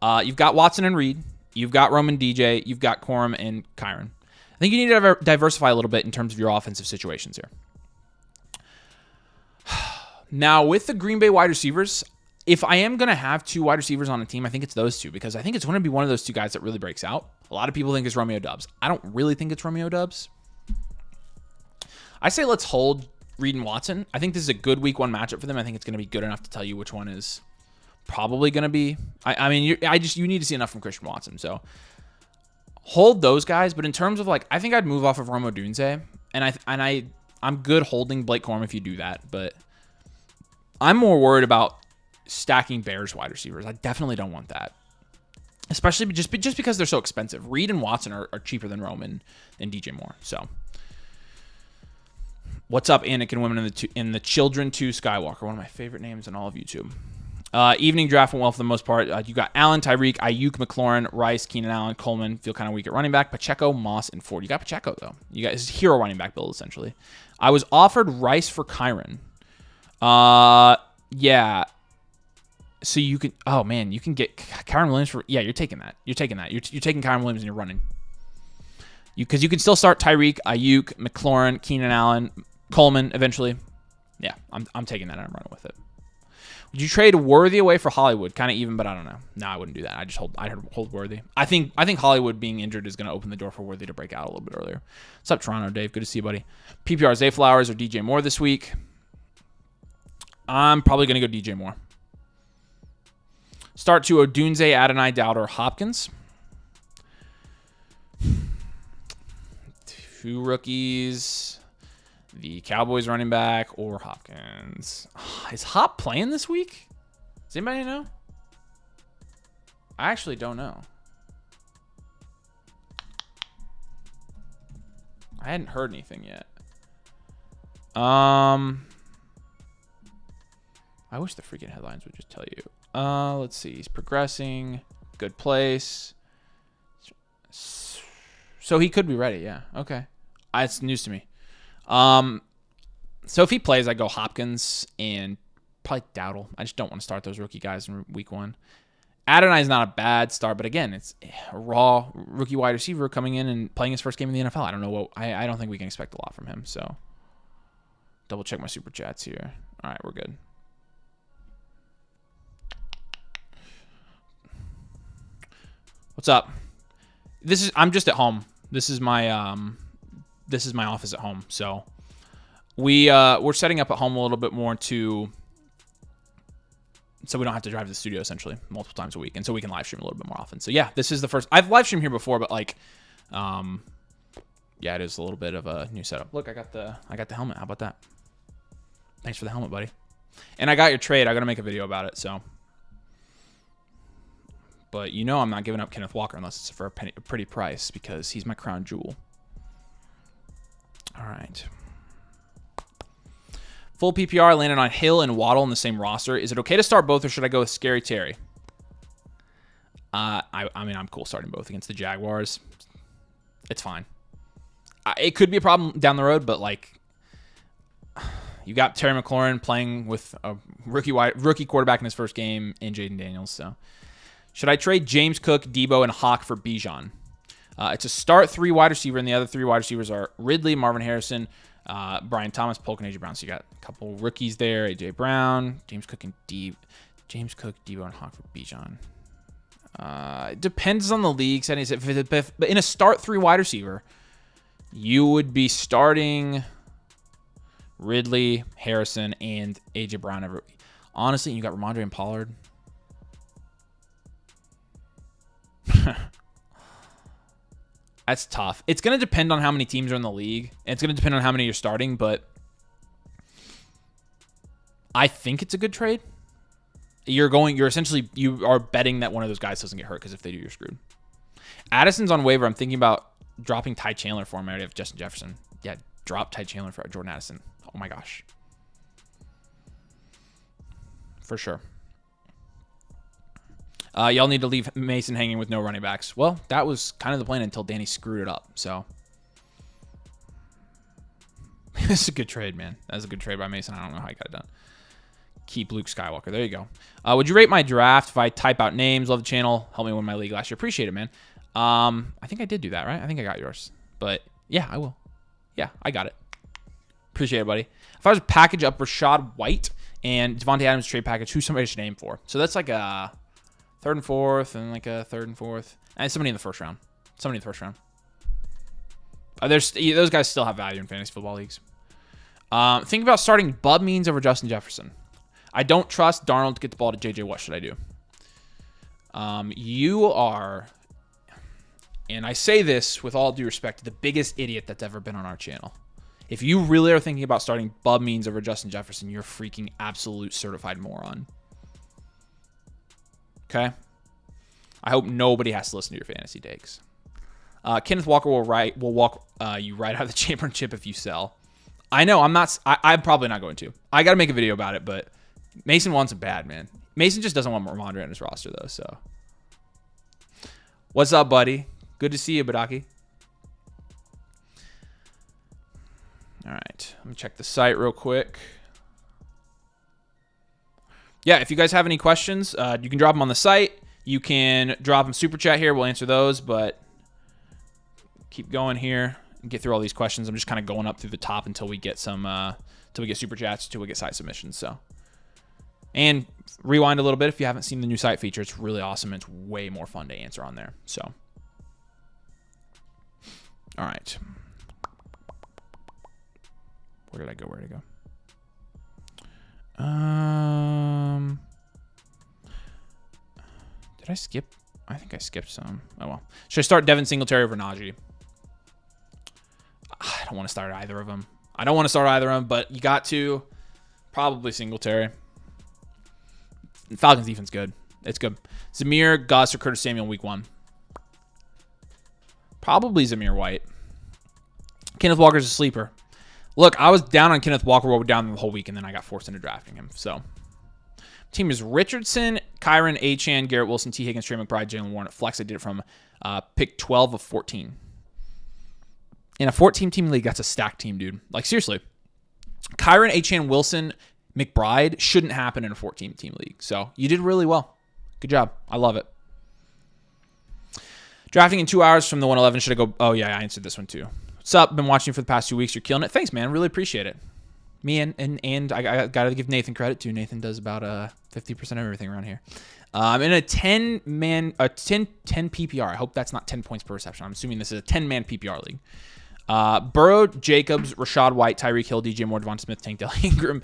S1: You've got Watson and Reed. You've got Rome and DJ. You've got Corum and Kyron. I think you need to diversify a little bit in terms of your offensive situations here. Now, with the Green Bay wide receivers, if I am going to have 2 wide receivers on a team, I think it's those 2 because I think it's going to be one of those 2 guys that really breaks out. A lot of people think it's Romeo Doubs. I don't really think it's Romeo Doubs. I say let's hold Reed and Watson. I think this is a good week 1 matchup for them. I think it's going to be good enough to tell you which one is probably going to be. I mean, you need to see enough from Christian Watson. So hold those guys. But in terms of I think I'd move off of Rome Odunze, and I'm good holding Blake Corum if you do that. But I'm more worried about stacking Bears wide receivers. I definitely don't want that. Especially just because they're so expensive. Reed and Watson are cheaper than Rome and DJ Moore. So, what's up, Anakin Women in the Children 2 Skywalker? One of my favorite names in all of YouTube. Evening draft went well for the most part. You got Allen, Tyreek, Ayuk, McLaurin, Rice, Keenan Allen, Coleman. Feel kind of weak at running back. Pacheco, Moss, and Ford. You got Pacheco, though. You got his hero running back build, essentially. I was offered Rice for Kyron. Yeah. So you can, oh man, you can get Kyron Williams for, yeah, you're taking that. You're taking Kyron Williams and you're running. Because you can still start Tyreek, Ayuk, McLaurin, Keenan Allen, Coleman eventually. Yeah, I'm taking that and I'm running with it. Would you trade Worthy away for Hollywood? Kind of even, but I don't know. No, I wouldn't do that. I'd hold Worthy. I think Hollywood being injured is going to open the door for Worthy to break out a little bit earlier. What's up, Toronto, Dave? Good to see you, buddy. PPR, Zay Flowers or DJ Moore this week? I'm probably going to go DJ Moore. Start to Odunze, Adonai, Dowd, Hopkins. 2 rookies. The Cowboys running back or Hopkins. Is Hop playing this week? Does anybody know? I actually don't know. I hadn't heard anything yet. I wish the freaking headlines would just tell you. Let's see. He's progressing. Good place. So he could be ready. Yeah. Okay. It's news to me. So if he plays, I go Hopkins and probably Dowdle. I just don't want to start those rookie guys in week 1. Adonai is not a bad start, but again, it's a raw rookie wide receiver coming in and playing his first game in the NFL. I don't know I don't think we can expect a lot from him. So double check my super chats here. All right, we're good. What's up? I'm just at home. This is my office at home. So we're setting up at home a little bit more to so we don't have to drive to the studio essentially multiple times a week, and so we can live stream a little bit more often. So yeah, this is the first. I've live streamed here before, but like, yeah, it is a little bit of a new setup. Look, I got the helmet. How about that? Thanks for the helmet, buddy. And I got your trade. I got to make a video about it. So, but you know, I'm not giving up Kenneth Walker unless it's for a pretty price because he's my crown jewel. All right. Full PPR landed on Hill and Waddle in the same roster. Is it okay to start both, or should I go with Scary Terry? I mean, I'm cool starting both against the Jaguars. It's fine. It could be a problem down the road, but like, you got Terry McLaurin playing with a rookie quarterback in his first game in Jaden Daniels. So, should I trade James Cook, Debo, and Hawk for Bijan? It's a start 3 wide receiver, and the other 3 wide receivers are Ridley, Marvin Harrison, Brian Thomas, Polk, and A.J. Brown. So you got a couple rookies there. A.J. Brown, James Cook, Debo, and Hawk for Bijan. It depends on the league settings. But in a start 3 wide receiver, you would be starting Ridley, Harrison, and A.J. Brown. Honestly, you got Ramondre and Pollard. That's tough. It's going to depend on how many teams are in the league. And it's going to depend on how many you're starting, but I think it's a good trade. You are betting that one of those guys doesn't get hurt, because if they do, you're screwed. Addison's on waiver. I'm thinking about dropping Ty Chandler for him. I already have Justin Jefferson. Yeah, drop Ty Chandler for Jordan Addison. Oh my gosh. For sure. Y'all need to leave Mason hanging with no running backs. Well, that was kind of the plan until Danny screwed it up. So, this is a good trade, man. That's a good trade by Mason. I don't know how he got it done. Keep Luke Skywalker. There you go. Would you rate my draft if I type out names? Love the channel. Helped me win my league last year. Appreciate it, man. I think I did do that, right? I think I got yours. But, yeah, I will. Yeah, I got it. Appreciate it, buddy. If I was to package up Rashad White and Devontae Adams trade package, who somebody should aim for? So, that's like a 3rd and 4th, and like a 3rd and 4th, and somebody in the first round. Those guys still have value in fantasy football leagues. Think about starting Bub Means over Justin Jefferson. I don't trust Darnold to get the ball to JJ. What should I do? You are, and I say this with all due respect, the biggest idiot that's ever been on our channel. If you really are thinking about starting Bub Means over Justin Jefferson, you're a freaking absolute certified moron. Okay? I hope nobody has to listen to your fantasy takes. Kenneth Walker will walk you right out of the championship if you sell. I know, I'm probably not going to. I got to make a video about it, but Mason wants it bad, man. Mason just doesn't want Ramondre on his roster, though, so. What's up, buddy? Good to see you, Badaki. All right, let me check the site real quick. Yeah, if you guys have any questions, you can drop them on the site. You can drop them super chat here. We'll answer those, but keep going here and get through all these questions. I'm just kind of going up through the top until we get some, until we get super chats, until we get site submissions. So, and rewind a little bit if you haven't seen the new site feature. It's really awesome. It's way more fun to answer on there. So, all right. Where did I go? Did I skip? I think I skipped some. Oh, well. Should I start Devin Singletary over Najee? I don't want to start either of them. But you got to. Probably Singletary. Falcons defense good. It's good. Zamir, Gus, or Curtis Samuel week 1. Probably Zamir White. Kenneth Walker's a sleeper. Look, I was down on Kenneth Walker down the whole week, and then I got forced into drafting him. So, team is Richardson, Kyron, Achane, Garrett Wilson, T. Higgins, Trey McBride, Jalen Warren. At flex, I did it from pick 12 of 14. In a 14-team league, that's a stacked team, dude. Like, seriously. Kyron, Achane, Wilson, McBride shouldn't happen in a 14-team league. So, you did really well. Good job. I love it. Drafting in 2 hours from the 111. Should I go? Oh, yeah, I answered this one, too. What's up? Been watching you for the past 2 weeks. You're killing it. Thanks, man. Really appreciate it. Me and I got to give Nathan credit, too. Nathan does about 50% of everything around here. I'm in a 10 PPR. I hope that's not 10 points per reception. I'm assuming this is a 10-man PPR league. Burrow, Jacobs, Rashad White, Tyreek Hill, DJ Moore, Devonta Smith, Tank Dell, Ingram,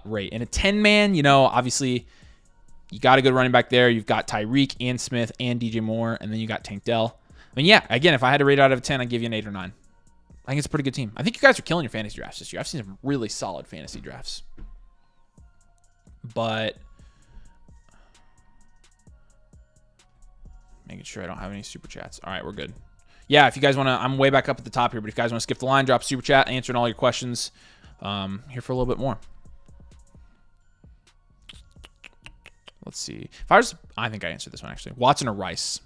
S1: Ray. In a 10-man, obviously You got a good running back there. You've got Tyreek and Smith and DJ Moore, and then you got Tank Dell. I mean, yeah, again, if I had to rate out of 10, I'd give you an 8 or 9. I think it's a pretty good team. I think you guys are killing your fantasy drafts this year. I've seen some really solid fantasy drafts. But making sure I don't have any super chats. All right, we're good. Yeah, if you guys want to, I'm way back up at the top here, but if you guys want to skip the line, drop super chat, answering all your questions here for a little bit more. Let's see. I think I answered this one actually. Watson or Rice?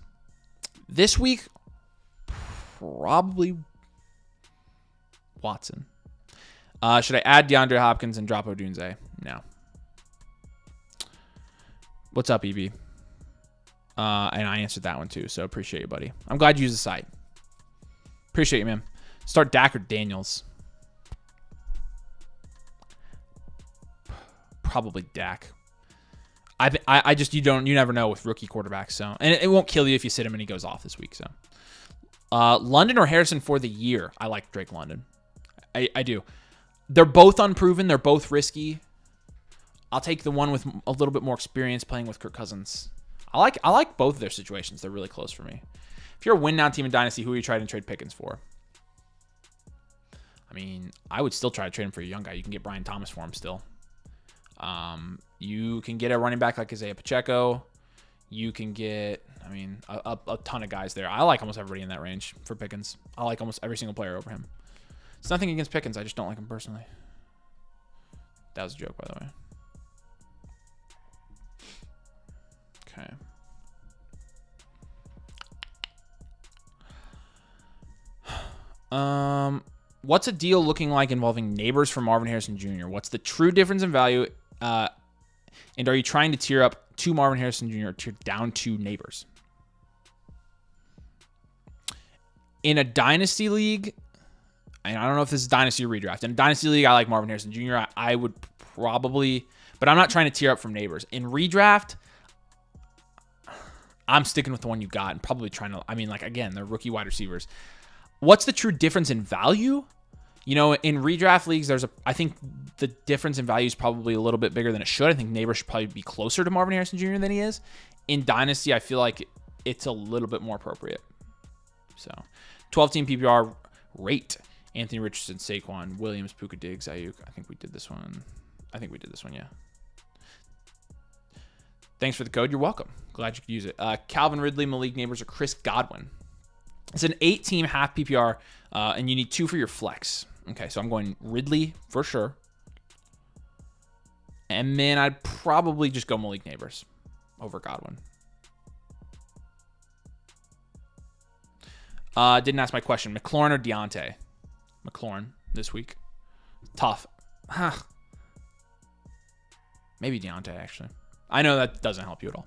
S1: This week, probably Watson. Should I add DeAndre Hopkins and drop Odunze? No. What's up, EB? And I answered that one too, so appreciate you, buddy. I'm glad you used the site. Appreciate you, man. Start Dak or Daniels? Probably Dak. I just you never know with rookie quarterbacks, so and it won't kill you if you sit him and he goes off this week. So London or Harrison for the year? I like Drake London. I do. They're both unproven. They're both risky. I'll take the one with a little bit more experience playing with Kirk Cousins. I like both of their situations. They're really close for me. If you're a win now team in Dynasty, who are you trying to trade Pickens for? I mean, I would still try to trade him for a young guy. You can get Brian Thomas for him still. You can get a running back like Isaiah Pacheco. You can get, I mean, a ton of guys there. I like almost everybody in that range for Pickens. I like almost every single player over him. It's nothing against Pickens. I just don't like him personally. That was a joke, by the way. Okay. What's a deal looking like involving Neighbors for Marvin Harrison Jr.? What's the true difference in value? And are you trying to tier up to Marvin Harrison Jr. or tier down to Neighbors? In a Dynasty league, and I don't know if this is Dynasty or redraft. In a Dynasty league, I like Marvin Harrison Jr. I would probably, but I'm not trying to tier up from Neighbors. In redraft, I'm sticking with the one you got and probably trying to, I mean, like, again, they're rookie wide receivers. What's the true difference in value? You know, in redraft leagues, I think the difference in value is probably a little bit bigger than it should. I think Neighbors should probably be closer to Marvin Harrison Jr. than he is. In Dynasty, I feel like it's a little bit more appropriate. So, 12-team PPR rate. Anthony Richardson, Saquon, Williams, Puka Diggs, Ayuk. I think we did this one, yeah. Thanks for the code. You're welcome. Glad you could use it. Calvin Ridley, Malik Neighbors, or Chris Godwin. It's an 8-team half PPR, and you need 2 for your flex. Okay, so I'm going Ridley for sure. And then I'd probably just go Malik Neighbors over Godwin. Didn't ask my question. McLaurin or Deontay? McLaurin this week. Tough. Maybe Deontay, actually. I know that doesn't help you at all.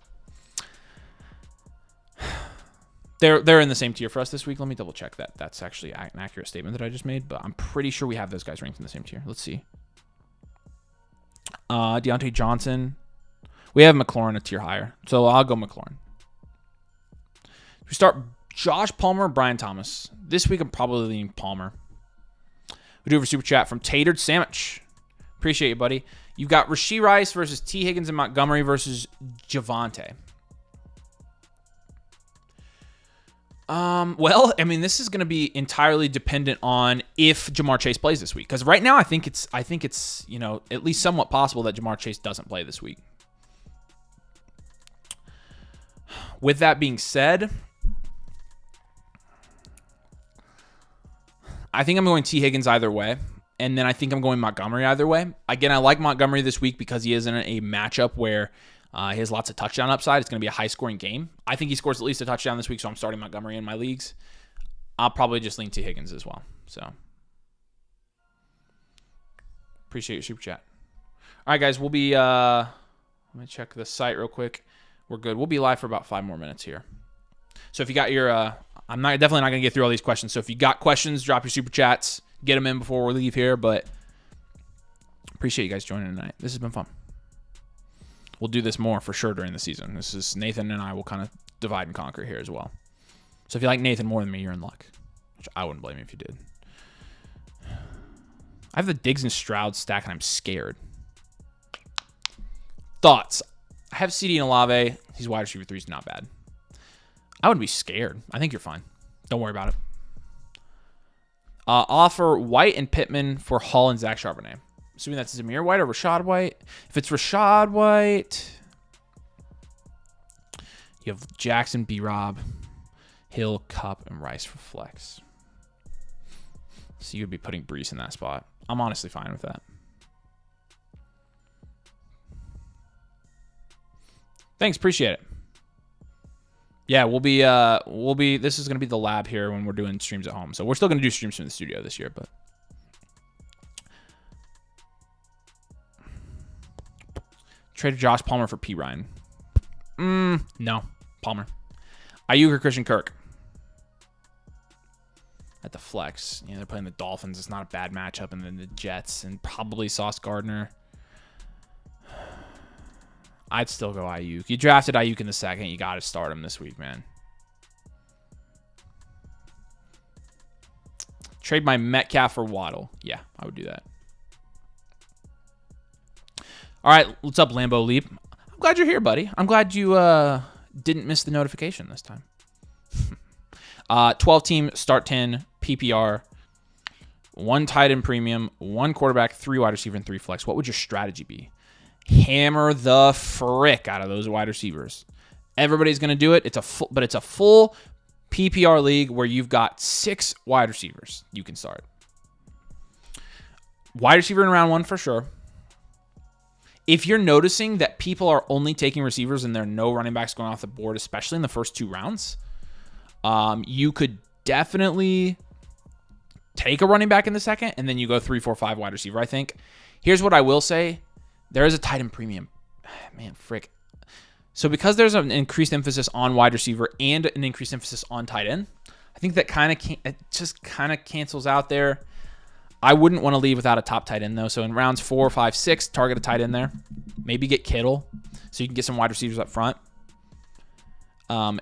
S1: They're in the same tier for us this week. Let me double check that. That's actually an accurate statement that I just made, but I'm pretty sure we have those guys ranked in the same tier. Let's see. Deontay Johnson. We have McLaurin a tier higher, so I'll go McLaurin. We start Josh Palmer or Brian Thomas. This week I'm probably leaning Palmer. We do have a super chat from Tatered Sandwich. Appreciate you, buddy. You've got Rashee Rice versus T. Higgins and Montgomery versus Javonte. Well, I mean, this is going to be entirely dependent on if Jamar Chase plays this week. Because right now, I think it's you know, at least somewhat possible that Jamar Chase doesn't play this week. With that being said, I think I'm going T. Higgins either way. And then I think I'm going Montgomery either way. Again, I like Montgomery this week because he is in a matchup where he has lots of touchdown upside. It's going to be a high-scoring game. I think he scores at least a touchdown this week, so I'm starting Montgomery in my leagues. I'll probably just lean T. Higgins as well. So, appreciate your super chat. All right, guys, we'll be let me check the site real quick. We're good. We'll be live for about 5 more minutes here. So if you got your I'm definitely not going to get through all these questions. So if you got questions, drop your super chats. Get them in before we leave here, but appreciate you guys joining tonight. This has been fun. We'll do this more for sure during the season. This is Nathan and I will kind of divide and conquer here as well. So if you like Nathan more than me, you're in luck, which I wouldn't blame you if you did. I have the Diggs and Stroud stack, and I'm scared. Thoughts? I have CD and Olave. He's wide receiver 3 is not bad. I wouldn't be scared. I think you're fine. Don't worry about it. Offer White and Pittman for Hall and Zach Charbonnet. Assuming that's Zamir White or Rashad White. If it's Rashad White, you have Jackson, B-Rob, Hill, Cup, and Rice for flex. So you'd be putting Brees in that spot. I'm honestly fine with that. Thanks, appreciate it. Yeah, we'll be this is gonna be the lab here when we're doing streams at home. So we're still gonna do streams from the studio this year, but traded Josh Palmer for P. Ryan. No, Palmer. Ayuk or Christian Kirk? At the flex. Yeah, they're playing the Dolphins. It's not a bad matchup. And then the Jets and probably Sauce Gardner. I'd still go Ayuk. You drafted Ayuk in the second. You got to start him this week, man. Trade my Metcalf for Waddle. Yeah, I would do that. All right, what's up, Lambo Leap? I'm glad you're here, buddy. I'm glad you didn't miss the notification this time. 12-team, start 10, PPR, 1 tight end premium, 1 quarterback, 3 wide receiver, and 3 flex. What would your strategy be? Hammer the frick out of those wide receivers. Everybody's going to do it. It's a full PPR league where you've got 6 wide receivers you can start. Wide receiver in round 1 for sure. If you're noticing that people are only taking receivers and there are no running backs going off the board, especially in the first 2 rounds, you could definitely take a running back in the second, and then you go 3, 4, 5 wide receiver, I think. Here's what I will say. There is a tight end premium. Man, frick. So because there's an increased emphasis on wide receiver and an increased emphasis on tight end, I think that just kind of cancels out there. I wouldn't want to leave without a top tight end, though. So in rounds 4, 5, 6, target a tight end there. Maybe get Kittle so you can get some wide receivers up front.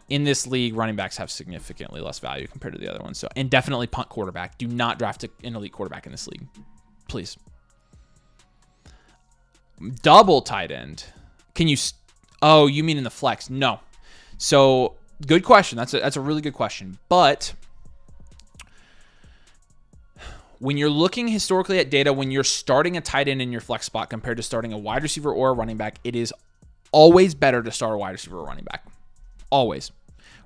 S1: In this league, running backs have significantly less value compared to the other ones. So, and definitely punt quarterback. Do not draft an elite quarterback in this league. Please. Double tight end. Can you... Oh, you mean in the flex? No. So, good question. That's a really good question. But when you're looking historically at data, when you're starting a tight end in your flex spot compared to starting a wide receiver or a running back, it is always better to start a wide receiver or running back. Always.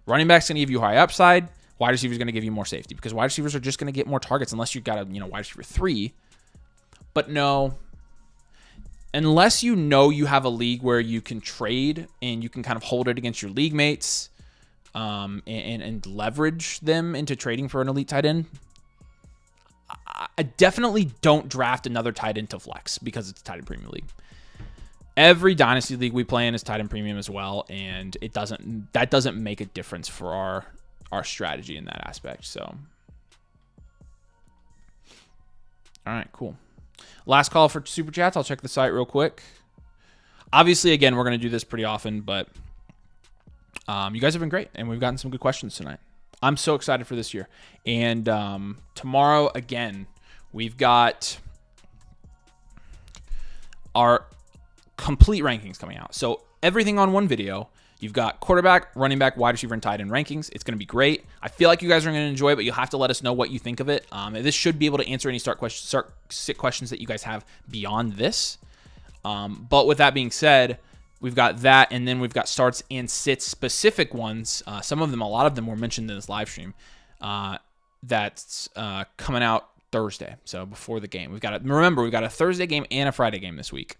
S1: Running back's going to give you high upside. Wide receiver is going to give you more safety because wide receivers are just going to get more targets unless you've got a wide receiver 3. But no, unless you know you have a league where you can trade and you can kind of hold it against your league mates and leverage them into trading for an elite tight end, I definitely don't draft another tight end to flex because it's a tight end premium league. Every Dynasty league we play in is tight end premium as well, and that doesn't make a difference for our strategy in that aspect. So, all right, cool. Last call for super chats. I'll check the site real quick. Obviously, again, we're going to do this pretty often, but you guys have been great, and we've gotten some good questions tonight. I'm so excited for this year. And tomorrow, again, we've got our complete rankings coming out. So everything on one video. You've got quarterback, running back, wide receiver, and tight end rankings. It's going to be great. I feel like you guys are going to enjoy it, but you'll have to let us know what you think of it. This should be able to answer any start questions that you guys have beyond this. But with that being said, we've got that, and then we've got starts and sits specific ones. A lot of them were mentioned in this live stream. That's coming out Thursday, so before the game. Remember, we've got a Thursday game and a Friday game this week.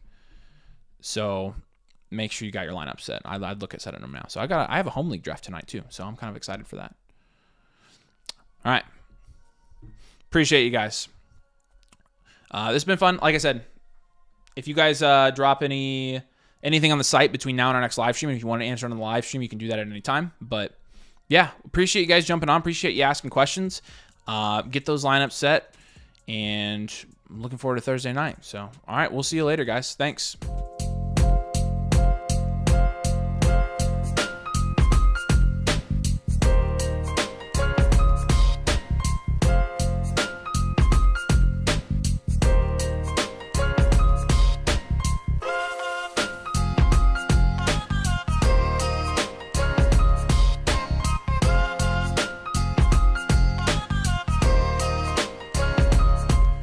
S1: So make sure you got your lineup set. I'd look at setting them now. So I have a home league draft tonight too, so I'm kind of excited for that. All right. Appreciate you guys. This has been fun. Like I said, if you guys drop anything on the site between now and our next live stream, if you want to answer on the live stream, you can do that at any time. But yeah, appreciate you guys jumping on. Appreciate you asking questions. Get those lineups set, and I'm looking forward to Thursday night. So, all right, we'll see you later, guys. Thanks.